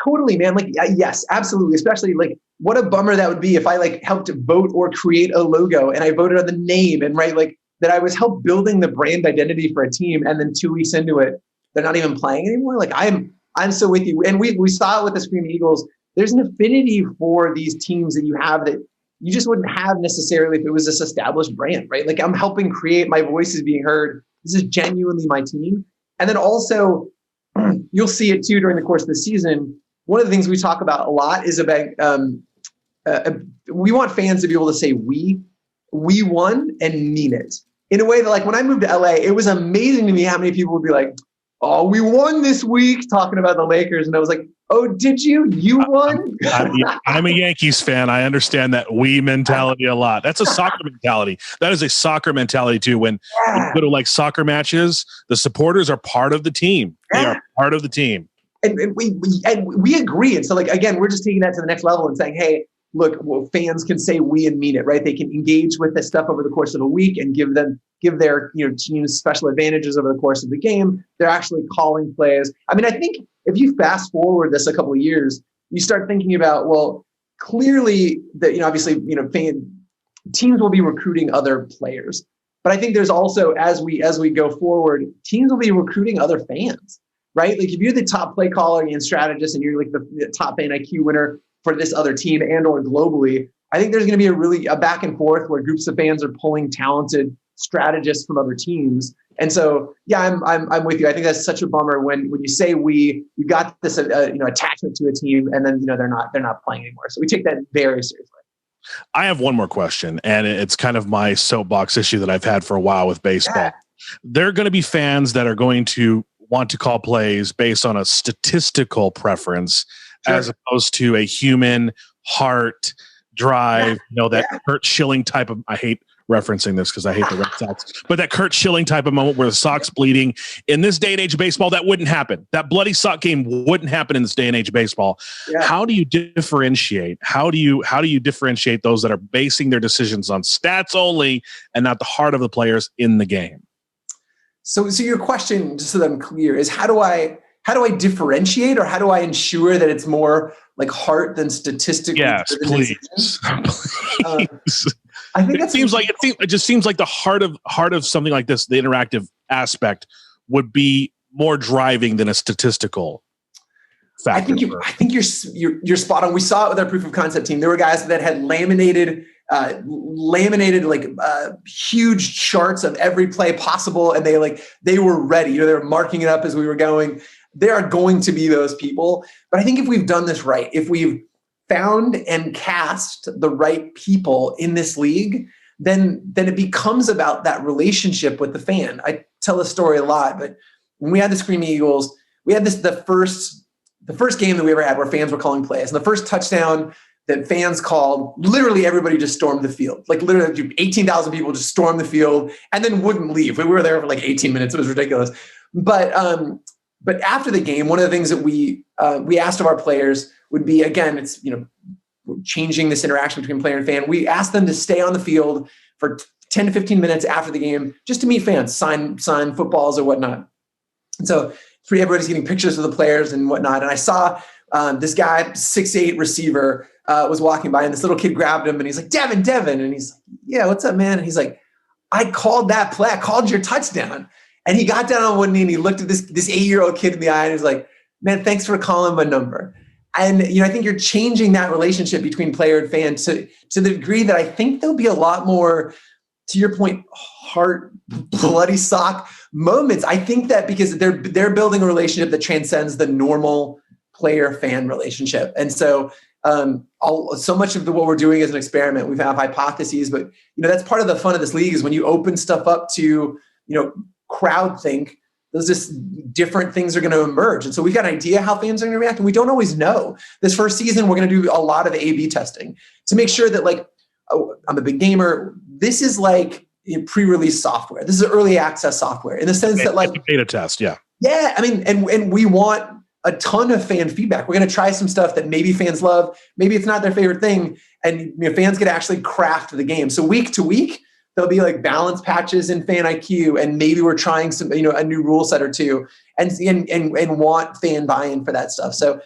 totally, man. Yes, absolutely. Especially what a bummer that would be if I helped vote or create a logo and I voted on the name and that I was helped building the brand identity for a team, and then 2 weeks into it, they're not even playing anymore. I'm so with you. And we saw it with the Screaming Eagles. There's an affinity for these teams that you have that you just wouldn't have necessarily if it was this established brand, right? I'm helping create, my voice is being heard. This is genuinely my team. And then also, you'll see it too during the course of the season. One of the things we talk about a lot is about we want fans to be able to say we won and mean it in a way that when I moved to LA, it was amazing to me how many people would be like, oh, we won this week, talking about the Lakers. And I was like, oh, did you? You won? I'm a Yankees fan. I understand that we mentality a lot. That's a soccer mentality. That is a soccer mentality too. When you go to soccer matches, the supporters are part of the team. They are part of the team. And we agree. And so again, we're just taking that to the next level and saying, hey, look, fans can say we and mean it, right? They can engage with this stuff over the course of a week and give their teams special advantages over the course of the game. They're actually calling plays. I think if you fast forward this a couple of years, you start thinking about, clearly that, obviously, teams will be recruiting other players. But I think there's also, as we go forward, teams will be recruiting other fans, right? If you're the top play caller and strategist and you're the top fan IQ winner for this other team and or globally, I think there's going to be a back and forth where groups of fans are pulling talented strategists from other teams. And so, yeah, I'm with you. I think that's such a bummer when you say you got this attachment to a team, and then they're not playing anymore. So we take that very seriously. I have one more question, and it's kind of my soapbox issue that I've had for a while with baseball. Yeah. There are going to be fans that are going to want to call plays based on a statistical preference, Sure. as opposed to a human heart drive. That Kurt Schilling type of. I hate referencing this because I hate the Red Sox, but that Kurt Schilling type of moment where the sock's bleeding in this day and age of baseball, that wouldn't happen. That bloody sock game wouldn't happen in this day and age of baseball. Yeah. How do you differentiate? How do you differentiate those that are basing their decisions on stats only and not the heart of the players in the game? So your question, just so that I'm clear, is how do I differentiate, or how do I ensure that it's more like heart than statistically? Yes, please. Please. I think it just seems like the heart of something like this, the interactive aspect, would be more driving than a statistical factor. I think you're spot on. We saw it with our proof of concept team. There were guys that had laminated huge charts of every play possible, and they were ready. They were marking it up as we were going. There are going to be those people, but I think if we've done this right, if we've found and cast the right people in this league, then it becomes about that relationship with the fan. I tell a story a lot, but when we had the Screaming Eagles, we had the first game that we ever had where fans were calling plays. And the first touchdown that fans called, literally everybody just stormed the field. Like literally 18,000 people just stormed the field and then wouldn't leave. We were there for like 18 minutes. It was ridiculous. But after the game, one of the things that we asked of our players would be, again, it's, changing this interaction between player and fan. We asked them to stay on the field for 10 to 15 minutes after the game, just to meet fans, sign footballs or whatnot. And so everybody's getting pictures of the players and whatnot. And I saw this guy, 6'8" receiver, was walking by, and this little kid grabbed him, and he's like, Devin. And he's like, yeah, what's up, man? And he's like, I called that play. I called your touchdown. And he got down on one knee and he looked at this 8-year-old kid in the eye and he was like, man, thanks for calling my number. And, I think you're changing that relationship between player and fan to the degree that I think there'll be a lot more, to your point, heart, bloody sock moments. I think that because they're building a relationship that transcends the normal player-fan relationship. And so so much of what we're doing is an experiment. We have hypotheses, but, that's part of the fun of this league is when you open stuff up to, crowd think, those just different things are going to emerge. And so we've got an idea how fans are going to react, and we don't always know. This first season, we're going to do a lot of A/B testing to make sure that, I'm a big gamer. This is like pre-release software. This is early access software in the sense that beta test. Yeah. Yeah. I mean, and we want a ton of fan feedback. We're going to try some stuff that maybe fans love. Maybe it's not their favorite thing. And fans get to actually craft the game. So week to week, there'll be balance patches in Fan IQ, and maybe we're trying some, a new rule set or two, and want fan buy-in for that stuff. So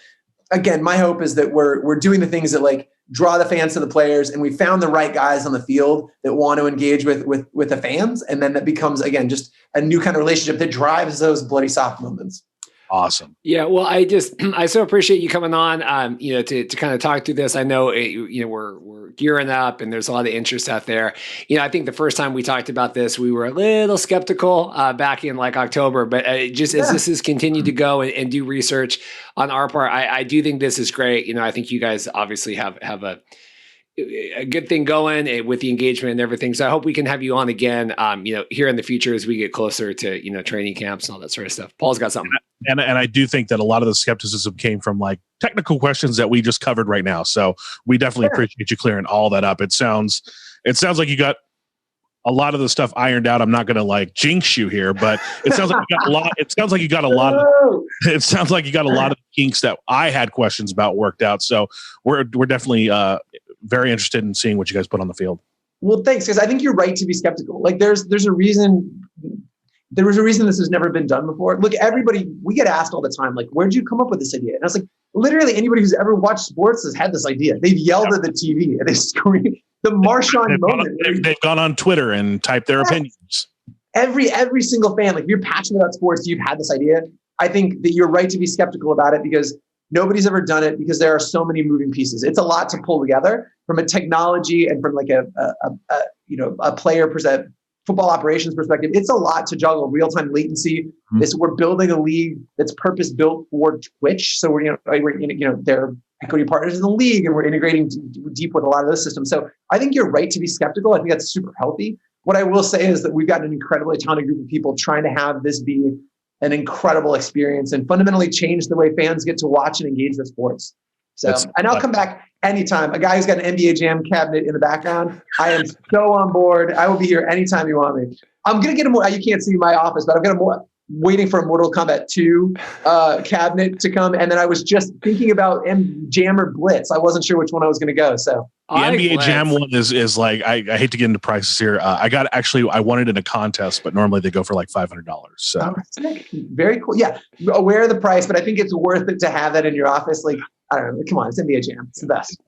again, my hope is that we're doing the things that draw the fans to the players, and we found the right guys on the field that want to engage with the fans, and then that becomes, again, just a new kind of relationship that drives those bloody soft moments. Awesome. Yeah. Well, I so appreciate you coming on, to kind of talk through this. I know, we're gearing up and there's a lot of interest out there. I think the first time we talked about this, we were a little skeptical back in October, but as this has continued to go and do research on our part, I do think this is great. I think you guys obviously have a good thing going with the engagement and everything. So I hope we can have you on again, here in the future as we get closer to, training camps and all that sort of stuff. Paul's got something. And I do think that a lot of the skepticism came from technical questions that we just covered right now. So we definitely appreciate you clearing all that up. It sounds like you got a lot of the stuff ironed out. I'm not going to jinx you here, but it sounds like you got a lot. It sounds like you got a lot of kinks that I had questions about worked out. So we're definitely very interested in seeing what you guys put on the field. Well, thanks, because I think you're right to be skeptical. There's a reason. There was a reason this has never been done before. Look, we get asked all the time, where'd you come up with this idea? And I was like, literally anybody who's ever watched sports has had this idea. They've yelled at the TV and they scream. The Marshawn moment. They've gone on Twitter and typed their opinions. Every single fan, if you're passionate about sports, you've had this idea. I think that you're right to be skeptical about it because nobody's ever done it, because there are so many moving pieces. It's a lot to pull together from a technology and from a player football operations perspective, it's a lot to juggle real-time latency. We're building a league that's purpose-built for Twitch. So they're equity partners in the league, and we're integrating deep with a lot of those systems. So I think you're right to be skeptical. I think that's super healthy. What I will say is that we've got an incredibly talented group of people trying to have this be an incredible experience and fundamentally change the way fans get to watch and engage with sports. So, and I'll come back anytime. A guy who's got an NBA Jam cabinet in the background, I am so on board. I will be here anytime you want me. I'm going to get you can't see my office, but I'm waiting for a Mortal Kombat 2 cabinet to come. And then I was just thinking about Jam or Blitz. I wasn't sure which one I was going to go. So the NBA Jam one is like, I hate to get into prices here. I won it in a contest, but normally they go for like $500. So very cool. Yeah. Aware of the price, but I think it's worth it to have that in your office. Like, I don't know. Come on. It's NBA Jam. It's the best.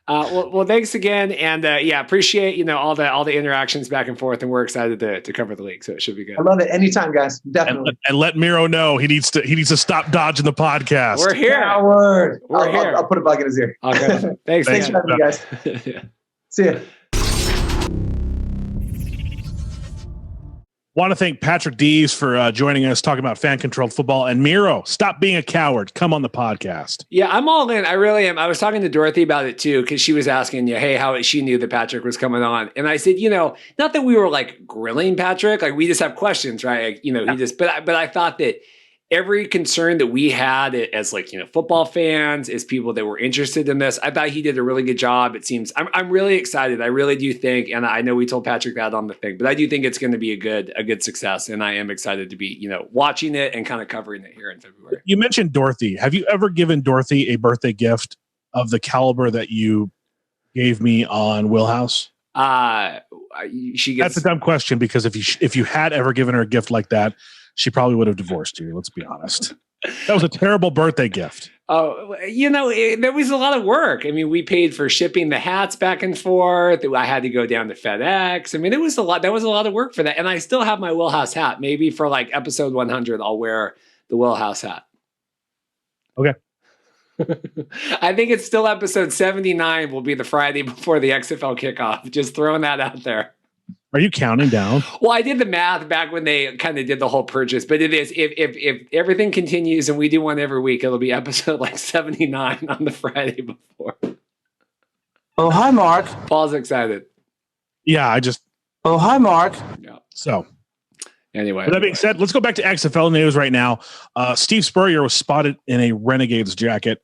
Well, thanks again, and appreciate all the interactions back and forth, and we're excited to cover the league, so it should be good. I love it. Anytime, guys, definitely. And let Miro know he needs to stop dodging the podcast. We're here. We're here. I'll put a bug in his ear. Okay. Thanks for having me, guys. Yeah. See ya. Want to thank Patrick Dees for joining us, talking about fan-controlled football. And Miro, stop being a coward. Come on the podcast. Yeah, I'm all in. I really am. I was talking to Dorothy about it too, because she was asking, hey, how she knew that Patrick was coming on. And I said, not that we were like grilling Patrick, like we just have questions, right? He just, but I thought that every concern that we had as football fans, as people that were interested in this, I thought he did a really good job. It seems I'm really excited. I really do think, and I know we told Patrick that on the thing, but I do think it's going to be a good success. And I am excited to be, watching it and kind of covering it here in February. You mentioned Dorothy. Have you ever given Dorothy a birthday gift of the caliber that you gave me on Wheelhouse? That's a dumb question, because if you had ever given her a gift like that, she probably would have divorced you. Let's be honest. That was a terrible birthday gift. Oh, there was a lot of work. I mean, we paid for shipping the hats back and forth. I had to go down to FedEx. I mean, it was a lot. That was a lot of work for that. And I still have my Wheelhouse hat. Maybe for like episode 100, I'll wear the Wheelhouse hat. Okay. I think it's still episode 79 will be the Friday before the XFL kickoff. Just throwing that out there. Are you counting down? Well, I did the math back when they kind of did the whole purchase, but it is if everything continues and we do one every week, it'll be episode like 79 on the Friday before. Oh, hi, Mark. Paul's excited. Yeah, Oh, hi, Mark. Yeah. So anyway, with that being said, let's go back to XFL news right now. Steve Spurrier was spotted in a Renegades jacket.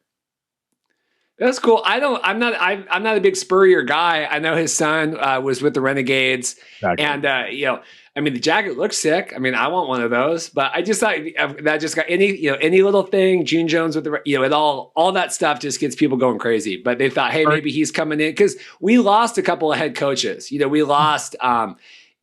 That's cool. I'm not a big Spurrier guy. I know his son was with the Renegades, exactly. And the jacket looks sick. I mean, I want one of those. But I just thought that just got any little thing. June Jones with it all that stuff just gets people going crazy. But they thought, hey, maybe he's coming in, because we lost a couple of head coaches. We lost.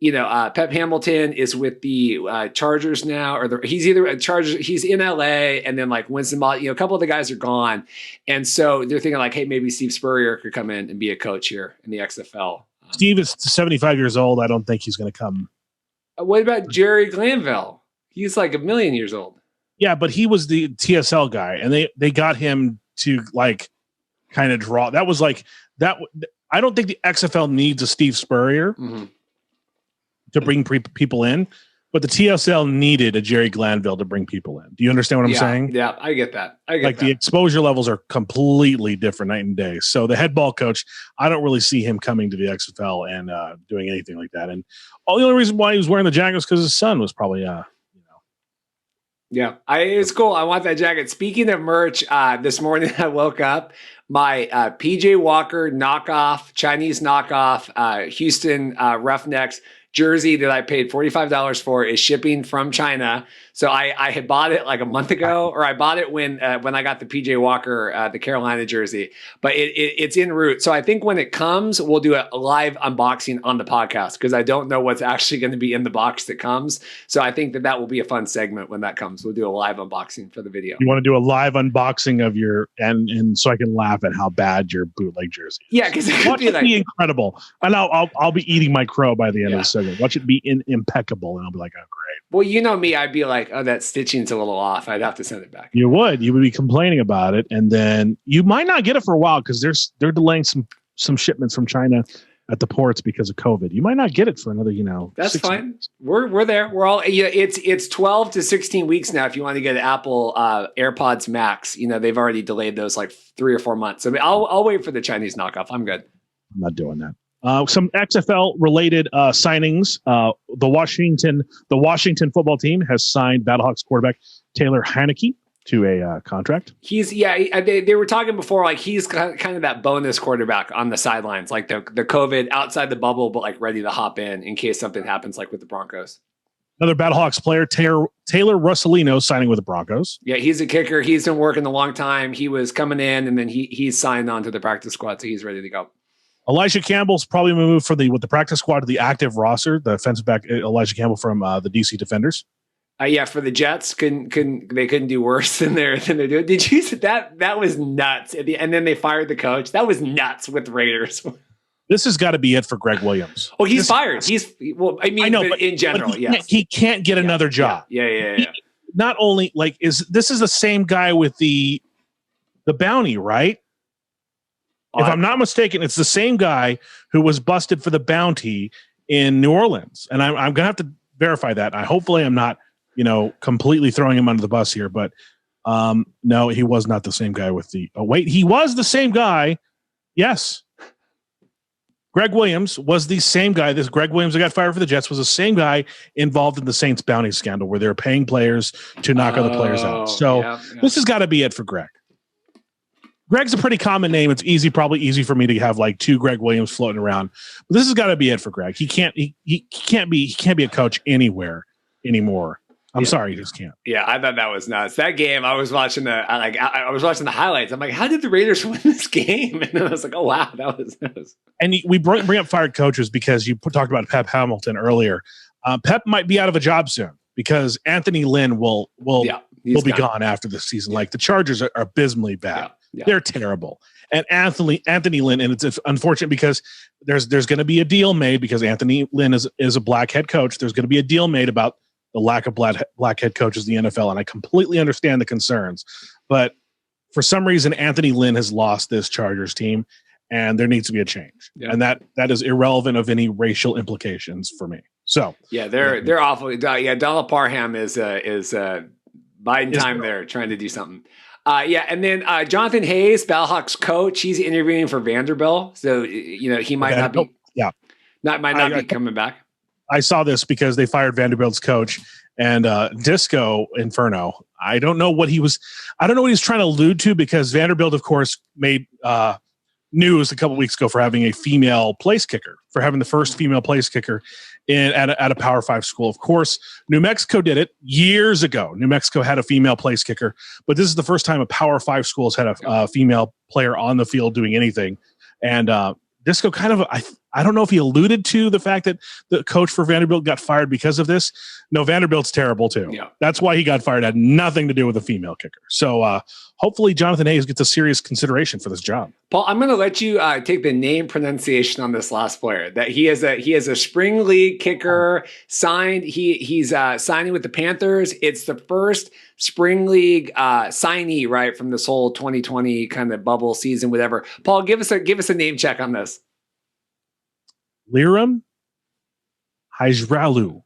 Pep Hamilton is with the Chargers now, he's either a Chargers, he's in LA, and then like Winston Ball, a couple of the guys are gone. And so they're thinking like, hey, maybe Steve Spurrier could come in and be a coach here in the XFL. Steve is 75 years old. I don't think he's going to come. What about Jerry Glanville? He's like 1,000,000 years old. Yeah, but he was the TSL guy, and they got him to like kind of draw. That was like that. I don't think the XFL needs a Steve Spurrier. Mm-hmm. To bring people in, but the TSL needed a Jerry Glanville to bring people in. Do you understand what I'm saying? Yeah, I get that. The exposure levels are completely different night and day. So the head ball coach, I don't really see him coming to the XFL and doing anything like that. And the only reason why he was wearing the jacket was because his son was probably, Yeah, it's cool. I want that jacket. Speaking of merch, this morning I woke up, my PJ Walker knockoff, Chinese knockoff, Houston Roughnecks jersey that I paid $45 for is shipping from China. So I had bought it like a month ago, or I bought it when I got the PJ Walker, the Carolina jersey, but it's en route. So I think when it comes, we'll do a live unboxing on the podcast, because I don't know what's actually going to be in the box that comes. So I think that will be a fun segment when that comes. We'll do a live unboxing for the video. You want to do a live unboxing of your, and so I can laugh at how bad your bootleg jersey is. Yeah, because it could be incredible. And I'll be eating my crow by the end of the segment. Watch it be impeccable, and I'll be like, oh, great. Well, you know me, I'd be like, oh, that stitching's a little off. I'd have to send it back. You would be complaining about it, and then you might not get it for a while because they're delaying some shipments from China at the ports because of COVID. You might not get it for another, That's 6 fine. months. We're there. We're all, it's 12 to 16 weeks now. If you want to get Apple AirPods Max, they've already delayed those like 3 or 4 months. I mean, I'll wait for the Chinese knockoff. I'm good. I'm not doing that. Some XFL related signings. The Washington football team has signed Battlehawks quarterback Taylor Heineke to a contract. They were talking before, like he's kind of that bonus quarterback on the sidelines, like the COVID outside the bubble, but like ready to hop in case something happens, like with the Broncos. Another Battlehawks player, Taylor Russolino, signing with the Broncos. Yeah, he's a kicker. He's been working a long time. He was coming in, and then he's signed on to the practice squad, so he's ready to go. Elijah Campbell's probably moved with the practice squad to the active roster. The defensive back Elijah Campbell from the DC Defenders. For the Jets, couldn't do worse than they're doing. Did you see that? That was nuts. And then they fired the coach. That was nuts with the Raiders. This has got to be it for Greg Williams. Oh, he's fired. I know, but in general, yes. He can't get another job. Yeah. Not only this is the same guy with the bounty, right? If I'm not mistaken, it's the same guy who was busted for the bounty in New Orleans. And I'm going to have to verify that. Hopefully I'm not, completely throwing him under the bus here. But no, he was not the same guy with the – he was the same guy. Yes. Greg Williams was the same guy. This Greg Williams that got fired for the Jets was the same guy involved in the Saints bounty scandal where they're paying players to knock other players out. So This has got to be it for Greg. Greg's a pretty common name. It's probably easy for me to have like 2 Greg Williams floating around. But this has got to be it for Greg. He can't be a coach anywhere anymore. I'm sorry, he just can't. Yeah, I thought that was nuts. That game, I was watching I was watching the highlights. I'm like, how did the Raiders win this game? And then I was like, oh wow, that was. And we bring up fired coaches because you talked about Pep Hamilton earlier. Pep might be out of a job soon because Anthony Lynn will be gone after this season. Like the Chargers are abysmally bad. Yeah. They're terrible. And Anthony Lynn, and it's unfortunate because there's going to be a deal made because Anthony Lynn is a black head coach. There's going to be a deal made about the lack of black head coaches in the NFL, and I completely understand the concerns. But for some reason, Anthony Lynn has lost this Chargers team, and there needs to be a change. Yeah. And that is irrelevant of any racial implications for me. So they're awful. Yeah, Donald Parham is biding time there, trying to do something. And then Jonathan Hayes, Battlehawks coach, he's interviewing for Vanderbilt, so he might not be. Yeah, might not be coming back. I saw this because they fired Vanderbilt's coach and Disco Inferno. I don't know what he was trying to allude to because Vanderbilt, of course, made news a couple weeks ago for having a female place kicker, for having the first female place kicker at a Power 5 school. Of course, New Mexico did it years ago. New Mexico had a female place kicker, but this is the first time a Power 5 school has had a female player on the field doing anything. And Disco kind of, I don't know if he alluded to the fact that the coach for Vanderbilt got fired because of this. No, Vanderbilt's terrible too. Yeah. That's why he got fired. It had nothing to do with a female kicker. So hopefully Jonathan Hayes gets a serious consideration for this job. Paul, I'm going to let you take the name pronunciation on this last player. That he is a spring league kicker signed. He's signing with the Panthers. It's the first spring league signee, right, from this whole 2020 kind of bubble season, whatever. Paul, give us a name check on this. Liram Hajralu.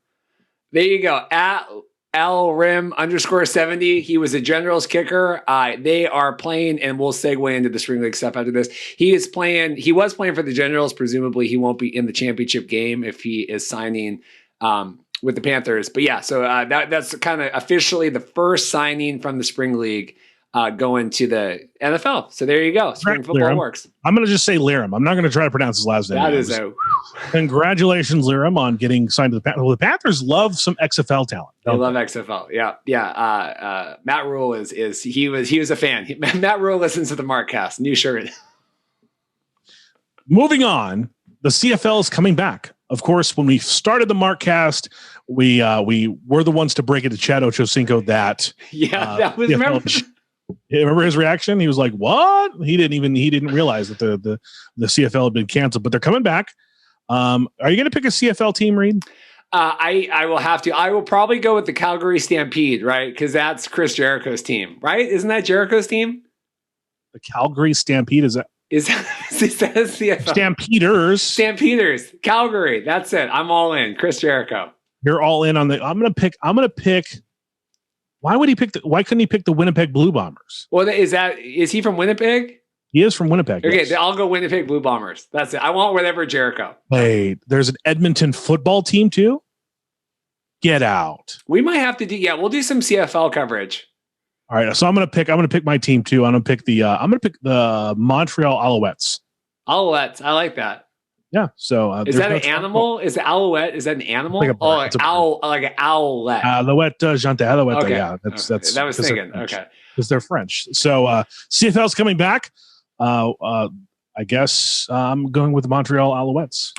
There you go. At Alrim _70. He was a Generals kicker. They are playing, and we'll segue into the spring league stuff after this. He was playing for the Generals. Presumably he won't be in the championship game if he is signing with the Panthers. But yeah, so that's kind of officially the first signing from the spring league going to the NFL. So there you go. Spring football Liram. Works. I'm going to just say Liram. I'm not going to try to pronounce his last name. That is congratulations, Liram, on getting signed to the Panthers. Well, the Panthers love some XFL talent. They love XFL. Yeah. Matt Rule he was a fan. Matt Rule listens to the Markcast. New shirt. Moving on, the CFL is coming back. Of course, when we started the Markcast, we were the ones to break it to Chad Ochocinco that that was remember his reaction? He was like, "What?" He didn't realize that the CFL had been canceled, but they're coming back. Are you going to pick a CFL team, Reid? I will have to. I will probably go with the Calgary Stampede, right? Because that's Chris Jericho's team, right? Isn't that Jericho's team? The Calgary Stampede is that? Is that CFL. Stampeders. Calgary. That's it. I'm all in. Chris Jericho. You're all in on the. I'm gonna pick. Why would he pick? Why couldn't he pick the Winnipeg Blue Bombers? Well, is he from Winnipeg? He is from Winnipeg. Okay, yes. then I'll go Winnipeg Blue Bombers. That's it. I want whatever Jericho. Wait, there's an Edmonton football team too. Get out. We might have to do. Yeah, we'll do some CFL coverage. All right, so I'm gonna pick my team too. I'm gonna pick the Montreal Alouettes. Alouettes. I like that. Yeah. So is that an animal? Is the alouette? Is that an animal? Like a bird. Like owl, like an owlet. Alouette, Alouette. Okay. Yeah, that's that was thinking. Okay, because they're French. So CFL's coming back. I guess I'm going with the Montreal Alouettes.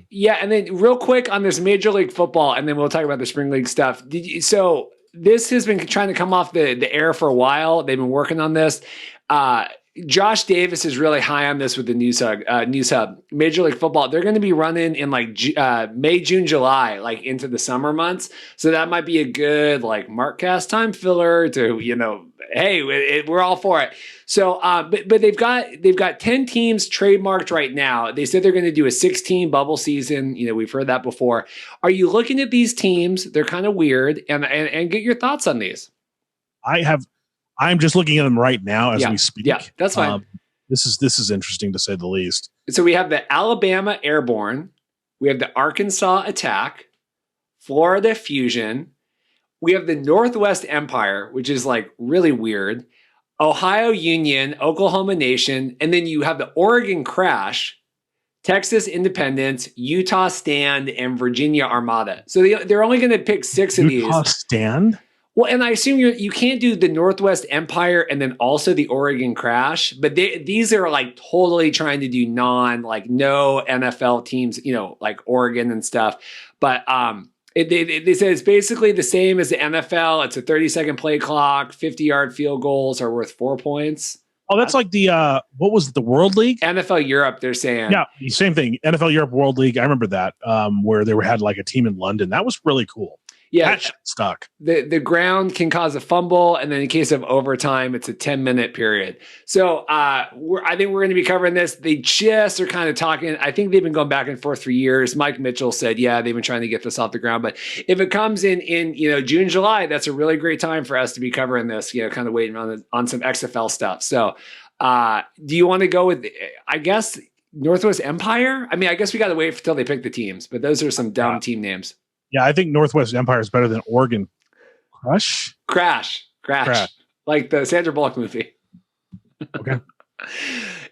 Yeah, and then real quick on this Major League Football, and then we'll talk about the Spring League stuff. So this has been trying to come off the air for a while. They've been working on this. Josh Davis is really high on this with the News Hub. Major League Football, they're going to be running in like May, June, July, like into the summer months. So that might be a good like Markcast time filler to, hey, we're all for it. So, but they've got 10 teams trademarked right now. They said they're going to do a 16 bubble season. We've heard that before. Are you looking at these teams? They're kind of weird, and get your thoughts on these. I'm just looking at them right now as we speak. Yeah, that's fine. This is interesting to say the least. So we have the Alabama Airborne, we have the Arkansas Attack, Florida Fusion, we have the Northwest Empire, which is like really weird, Ohio Union, Oklahoma Nation, and then you have the Oregon Crash, Texas Independence, Utah Stand, and Virginia Armada. So they're only going to pick 6 of these. Utah Stand? Well, and I assume you can't do the Northwest Empire and then also the Oregon Crash, but these are like totally trying to do no NFL teams, like Oregon and stuff. But they say it's basically the same as the NFL. It's a 30-second play clock, 50-yard field goals are worth 4 points. Oh, that's like the what was it, the World League? NFL Europe, they're saying. Yeah, same thing. NFL Europe World League. I remember that where they had like a team in London. That was really cool. Yeah, that shit stuck. The ground can cause a fumble, and then in case of overtime, it's a 10-minute period. So I think we're going to be covering this. They just are kind of talking. I think they've been going back and forth for years. Mike Mitchell said, yeah, they've been trying to get this off the ground. But if it comes in June, July, that's a really great time for us to be covering this. Kind of waiting on some XFL stuff. So do you want to go with, I guess, Northwest Empire? I mean, I guess we got to wait until they pick the teams. But those are some dumb team names. Yeah, I think Northwest Empire is better than Oregon Crash. Like the Sandra Bullock movie. Okay.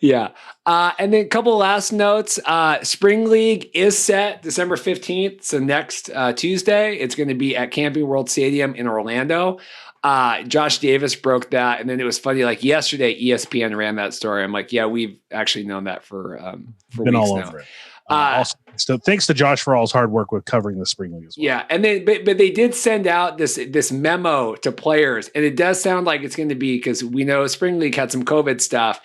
Yeah. And then a couple last notes. Spring League is set December 15th. So next Tuesday, it's going to be at Camping World Stadium in Orlando. Josh Davis broke that. And then it was funny, like yesterday, ESPN ran that story. I'm like, yeah, we've actually known that for been weeks all now. over it. Also, so thanks to Josh for all his hard work with covering the Spring League as well. Yeah, and then but they did send out this memo to players, and it does sound like it's going to be, because we know Spring League had some COVID stuff.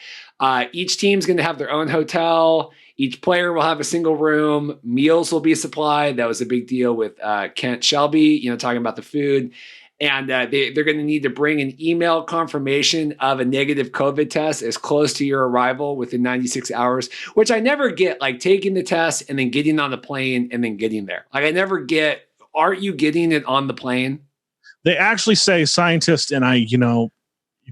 Each team's going to have their own hotel. Each player will have a single room. Meals will be supplied. That was a big deal with Kent Shelby, talking about the food. And they're going to need to bring an email confirmation of a negative COVID test as close to your arrival within 96 hours, which I never get, like taking the test and then getting on the plane and then getting there. Like I never get, aren't you getting it on the plane? They actually say scientists, and you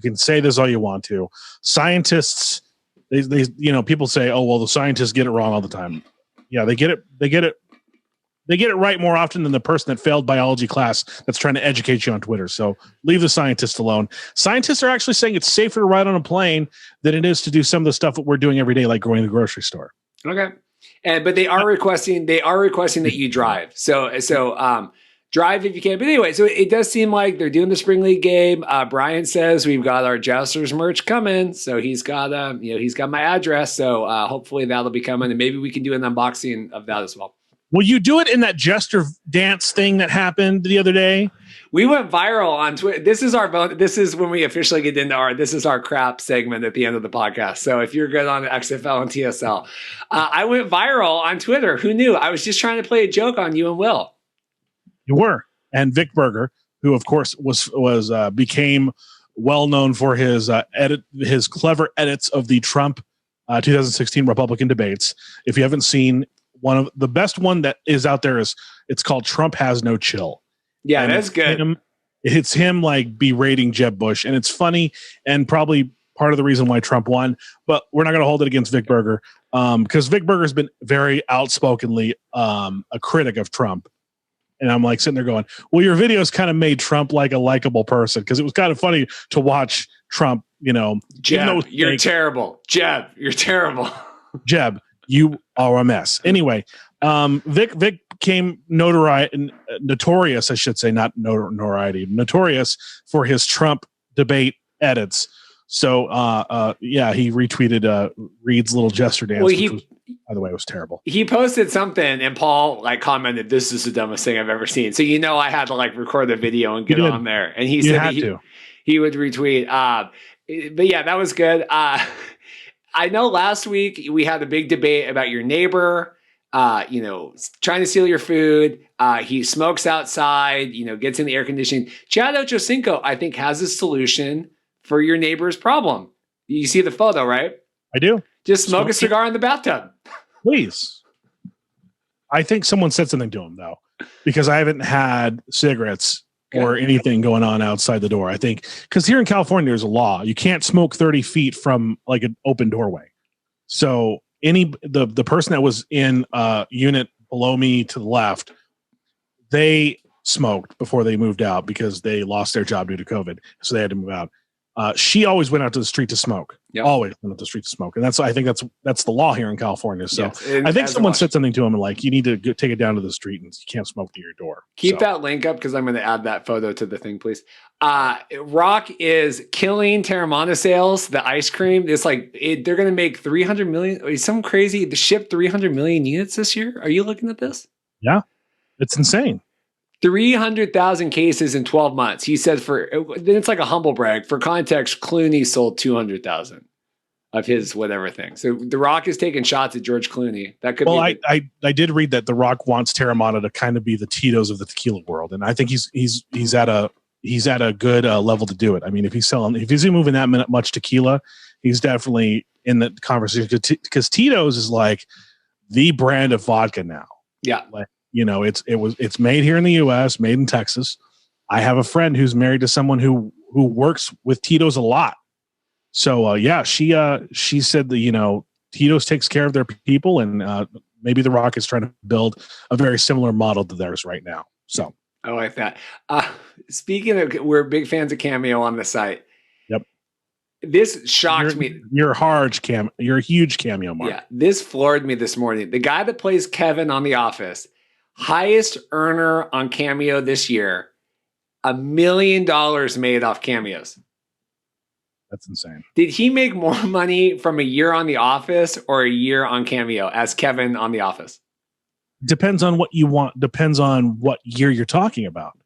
can say this all you want to. Scientists, they people say, oh, well, the scientists get it wrong all the time. Yeah, they get it right more often than the person that failed biology class that's trying to educate you on Twitter. So leave the scientists alone. Scientists are actually saying it's safer to ride on a plane than it is to do some of the stuff that we're doing every day, like going to the grocery store. Okay. But they are requesting that you drive. So drive if you can. But anyway, so it does seem like they're doing the Spring League game. Brian says we've got our Jousters merch coming. So he's got he's got my address. So hopefully that'll be coming, and maybe we can do an unboxing of that as well. Will you do it in that jester dance thing that happened the other day? We went viral on Twitter. This is when we officially get into this is our crap segment at the end of the podcast. So if you're good on XFL and TSL, I went viral on Twitter. Who knew? I was just trying to play a joke on you and Will. You were. And Vic Berger, who of course became well known for his clever edits of the Trump 2016 Republican debates. If you haven't seen one of the best one that is out there, it's called Trump Has No Chill. Yeah, and that's good. It's him like berating Jeb Bush, and it's funny and probably part of the reason why Trump won. But we're not going to hold it against Vic Berger because Vic Berger's been very outspokenly a critic of Trump. And I'm like sitting there going, well, your videos kind of made Trump like a likable person because it was kind of funny to watch Trump, Jeb, you're terrible. Jeb, you're terrible. Jeb, you are a mess. Anyway, Vic became notorious, I should say, not notoriety, notorious for his Trump debate edits. So, he retweeted Reid's little gesture dance, which by the way, it was terrible. He posted something and Paul commented, "This is the dumbest thing I've ever seen." So I had to record the video and get on there. And he said he would retweet. But yeah, that was good. I know last week we had a big debate about your neighbor, trying to steal your food. He smokes outside, gets in the air conditioning. Chad Ochocinco, I think, has a solution for your neighbor's problem. You see the photo, right? I do. Just smoke a cigar in the bathtub. Please. I think someone said something to him, though, because I haven't had cigarettes or anything going on outside the door. I think because here in California, there's a law. You can't smoke 30 feet from an open doorway. So the person that was in a unit below me to the left, they smoked before they moved out because they lost their job due to COVID. So they had to move out. She always went out to the street to smoke. Yep. Always went out to the street to smoke, and I think that's the law here in California. So yes, I think someone said something to him you need to take it down to the street, and you can't smoke near your door. Keep that link up because I'm going to add that photo to the thing, please. Rock is killing Terramana sales. The ice cream is they're going to make 300 million. Some crazy to ship 300 million units this year. Are you looking at this? Yeah, it's insane. 300,000 cases in 12 months. He said it's like a humble brag. For context, Clooney sold 200,000 of his whatever thing. So The Rock is taking shots at George Clooney. That could be. I did read that The Rock wants Terramana to kind of be the Tito's of the tequila world, and I think he's at a good level to do it. I mean, if he's moving that much tequila, he's definitely in the conversation because Tito's is like the brand of vodka now. Yeah. It's made here in the U.S., made in Texas. I have a friend who's married to someone who works with Tito's a lot. So she said that Tito's takes care of their people, and maybe The Rock is trying to build a very similar model to theirs right now. So I like that. Speaking of, we're big fans of Cameo on the site. Yep. This shocked me. You're a huge Cameo, Mark. Yeah, this floored me this morning. The guy that plays Kevin on The Office. Highest earner on Cameo this year, $1 million made off cameos. That's insane. Did he make more money from a year on The Office or a year on Cameo as Kevin on The Office? Depends on what you want. Depends on what year you're talking about.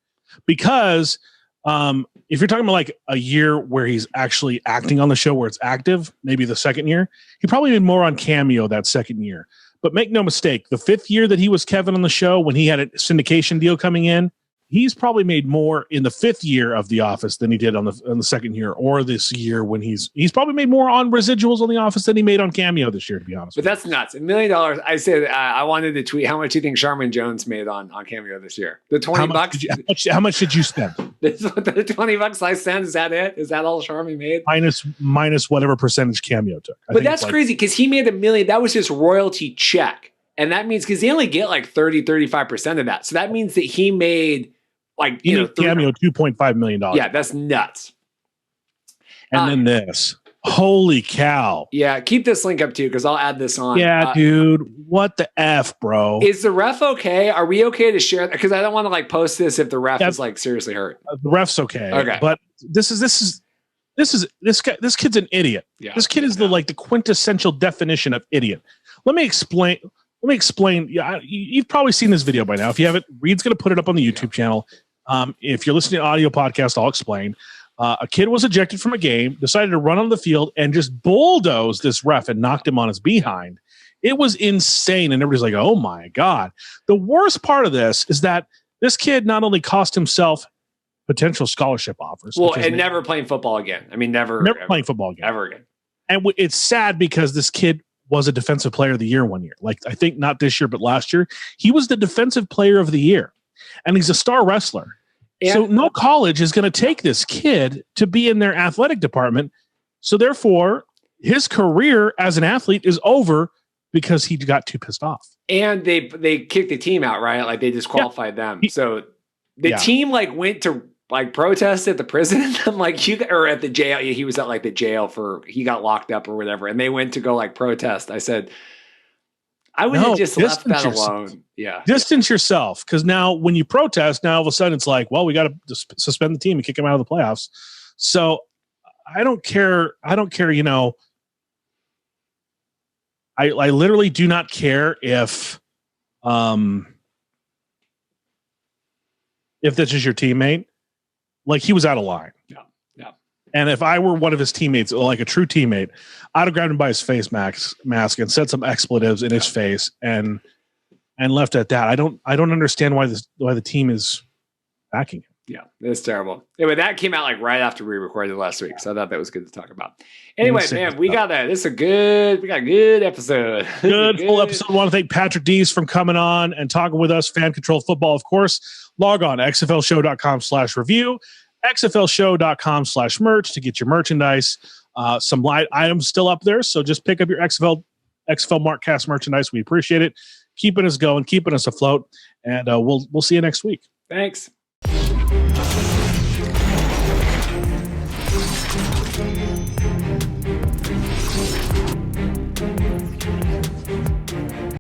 Because if you're talking about a year where he's actually acting on the show where it's active, maybe the second year, he probably made more on Cameo that second year. But make no mistake, the 5th year that he was Kevin on the show, when he had a syndication deal coming in, he's probably made more in the 5th year of The Office than he did on the second year, or this year when he's probably made more on residuals on The Office than he made on Cameo this year, to be honest. But that's nuts. $1 million. I said I wanted to tweet how much do you think Charmin Jones made on Cameo this year? The $20. How much did you spend? The $20 I spent. Is that it? Is that all Charmin made? Minus whatever percentage Cameo took. But that's crazy because he made $1 million. That was his royalty check. And that means because they only get 30-35% of that. So that means that he made Cameo $2.5 million. Yeah, that's nuts. And then this. Holy cow. Yeah, keep this link up too because I'll add this on. Yeah, dude. What the F, bro? Is the ref okay? Are we okay to share that? Because I don't want to post this if the ref is seriously hurt. The ref's okay. Okay. But this kid's an idiot. Yeah, this kid is the quintessential definition of idiot. Let me explain. Yeah, you've probably seen this video by now. If you haven't, Reid's going to put it up on the YouTube channel. If you're listening to audio podcast, I'll explain. A kid was ejected from a game, decided to run on the field and just bulldoze this ref and knocked him on his behind. It was insane. And everybody's like, oh my God. The worst part of this is that this kid not only cost himself potential scholarship offers. Well, and never playing football again. I mean, never playing football again. Ever again. And it's sad because this kid was a defensive player of the year one year. Like, I think not this year, but last year. He was the defensive player of the year. And he's a star wrestler. And so no college is going to take this kid to be in their athletic department. So therefore, his career as an athlete is over because he got too pissed off. And they kicked the team out, right? Like they disqualified them. So the team like went to like protest at the prison. I'm like, or at the jail. He was at like the jail he got locked up or whatever. And they went to go like protest. I said, I would have just left that alone. Yeah. Distance yourself. Because now when you protest, now all of a sudden it's like, well, we got to suspend the team and kick him out of the playoffs. So I don't care. You know, I literally do not care if this is your teammate. Like, he was out of line. Yeah. And if I were one of his teammates, like a true teammate, I'd have grabbed him by his face mask and said some expletives in his face and left at that. I don't understand why the team is backing him. Yeah, it's terrible. Anyway, that came out like right after we recorded last week, so I thought that was good to talk about. Anyway, man, we got a good episode. Good full episode. I want to thank Patrick Dees for coming on and talking with us. Fan Controlled Football, of course. Log on xflshow.com/review, xflshow.com/merch to get your merchandise. Some light items still up there, so just pick up your XFL Markcast merchandise. We appreciate it. Keeping us going, keeping us afloat, and we'll see you next week. Thanks.